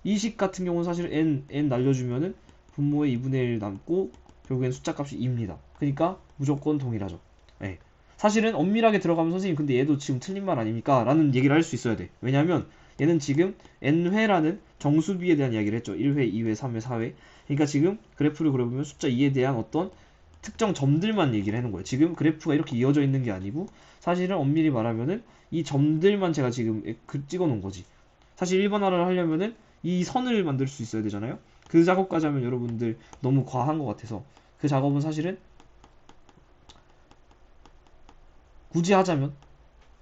이 식 같은 경우는 사실 n 날려주면은 분모의 2분의 1 남고 결국엔 숫자 값이 2입니다. 그러니까 무조건 동일하죠. 네. 사실은 엄밀하게 들어가면 선생님 근데 얘도 지금 틀린 말 아닙니까? 라는 얘기를 할 수 있어야 돼. 왜냐면 얘는 지금 n회라는 정수비에 대한 이야기를 했죠. 1회, 2회, 3회, 4회. 그러니까 지금 그래프를 그려보면 숫자 2에 대한 어떤 특정 점들만 얘기를 해놓은 거예요. 지금 그래프가 이렇게 이어져 있는 게 아니고 사실은 엄밀히 말하면은 이 점들만 제가 지금 찍어 놓은 거지. 사실 일반화를 하려면은 이 선을 만들 수 있어야 되잖아요. 그 작업까지 하면 여러분들 너무 과한 것 같아서 그 작업은 사실은 굳이 하자면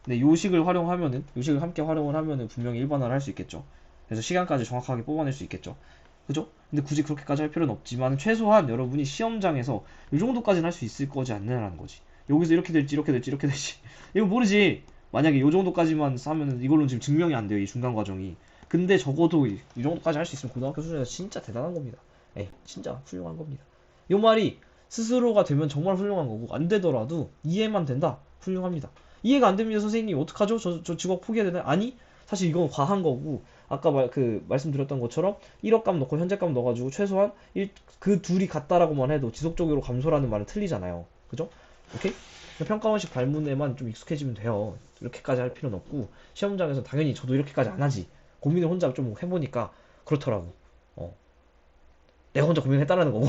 네, 요식을 활용하면은 요식을 함께 활용을 하면은 분명히 일반화를 할 수 있겠죠. 그래서 시간까지 정확하게 뽑아낼 수 있겠죠. 그죠? 근데 굳이 그렇게까지 할 필요는 없지만 최소한 여러분이 시험장에서 이 정도까지는 할 수 있을 거지 않느냐는 거지. 여기서 이렇게 될지 이렇게 될지 이렇게 될지 이거 모르지. 만약에 이 정도까지만 하면은 이걸로는 지금 증명이 안 돼요. 이 중간 과정이. 근데 적어도 이 정도까지 할 수 있으면 고등학교 수준에서 진짜 대단한 겁니다. 예, 진짜 훌륭한 겁니다. 이 말이 스스로가 되면 정말 훌륭한 거고 안 되더라도 이해만 된다. 훌륭합니다. 이해가 안 됩니다, 선생님. 어떡하죠? 저 직업 포기해야 되나요? 아니, 사실 이건 과한 거고, 아까 말씀드렸던 것처럼 1억 값 넣고 현재 값 넣어가지고 최소한 그 둘이 같다라고만 해도 지속적으로 감소라는 말은 틀리잖아요. 그죠? 오케이? 평가원식 발문에만 좀 익숙해지면 돼요. 이렇게까지 할 필요는 없고, 시험장에서 당연히 저도 이렇게까지 안 하지. 고민을 혼자 좀 해보니까 그렇더라고. 어, 내가 혼자 고민했다라는 거고.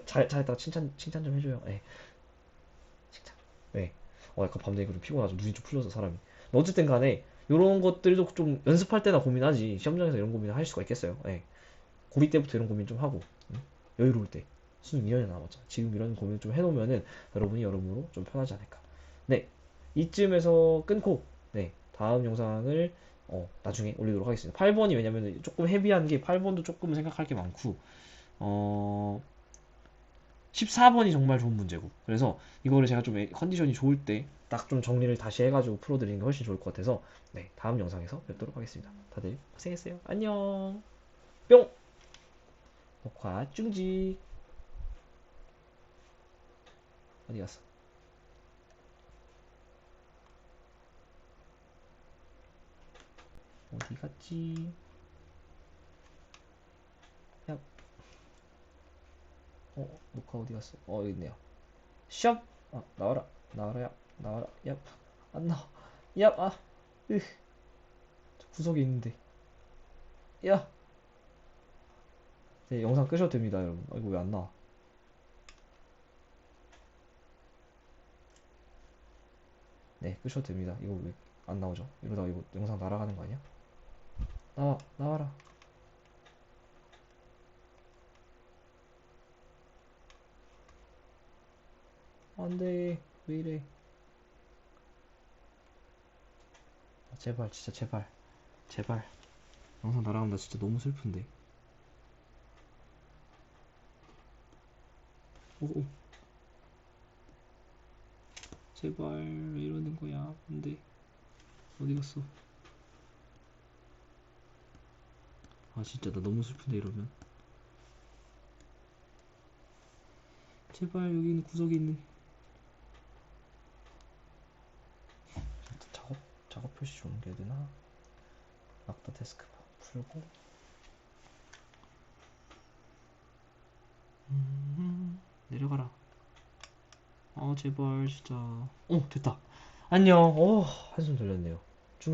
잘했다가 칭찬 좀 해줘요. 예, 칭찬. 네. 약간 밤 되니까 좀 피곤하죠. 눈이 좀 풀려서 사람이. 어쨌든 간에 이런 것들도 좀 연습할 때나 고민하지 시험장에서 이런 고민을 할 수가 있겠어요. 예. 고2 때부터 이런 고민 좀 하고 여유로울 때 수능 2년이 남았잖아. 지금 이런 고민 좀 해놓으면은 여러분이 여러모로 좀 편하지 않을까. 네, 이쯤에서 끊고 네 다음 영상을 나중에 올리도록 하겠습니다. 8번이 왜냐면 조금 헤비한 게 8번도 조금 생각할 게 많고 어 14번이 정말 좋은 문제고 그래서 이거를 제가 좀 컨디션이 좋을 때 딱 좀 정리를 다시 해가지고 풀어드리는 게 훨씬 좋을 것 같아서 네 다음 영상에서 뵙도록 하겠습니다. 다들 고생했어요. 안녕 뿅 녹화 중지 어디 갔어? 어디 갔지? 야, 녹화 어디 갔어? 여기 있네요. 샵! 나와라, 나와라, 야, 나와라, 야, 안 나와, 야, 저 구석에 있는데, 야, 네, 영상 끄셔도 됩니다, 여러분. 이거 왜 안 나와? 네, 끄셔도 됩니다. 이거 왜 안 나오죠? 이러다가 이거 영상 날아가는 거 아니야? 나와라. 안 돼. 왜 이래? 제발, 진짜 제발. 제발. 영상 날아간다. 진짜 너무 슬픈데. 오, 제발. 왜 이러는 거야? 안 돼. 어디 갔어? 진짜 나 너무 슬픈데 이러면. 제발 여기 있는 구석에 있는 작업 표시 좀 옮겨야 되나? 락더 데스크바 풀고 내려가라. 제발 진짜. 됐다. 안녕. 한숨 돌렸네요.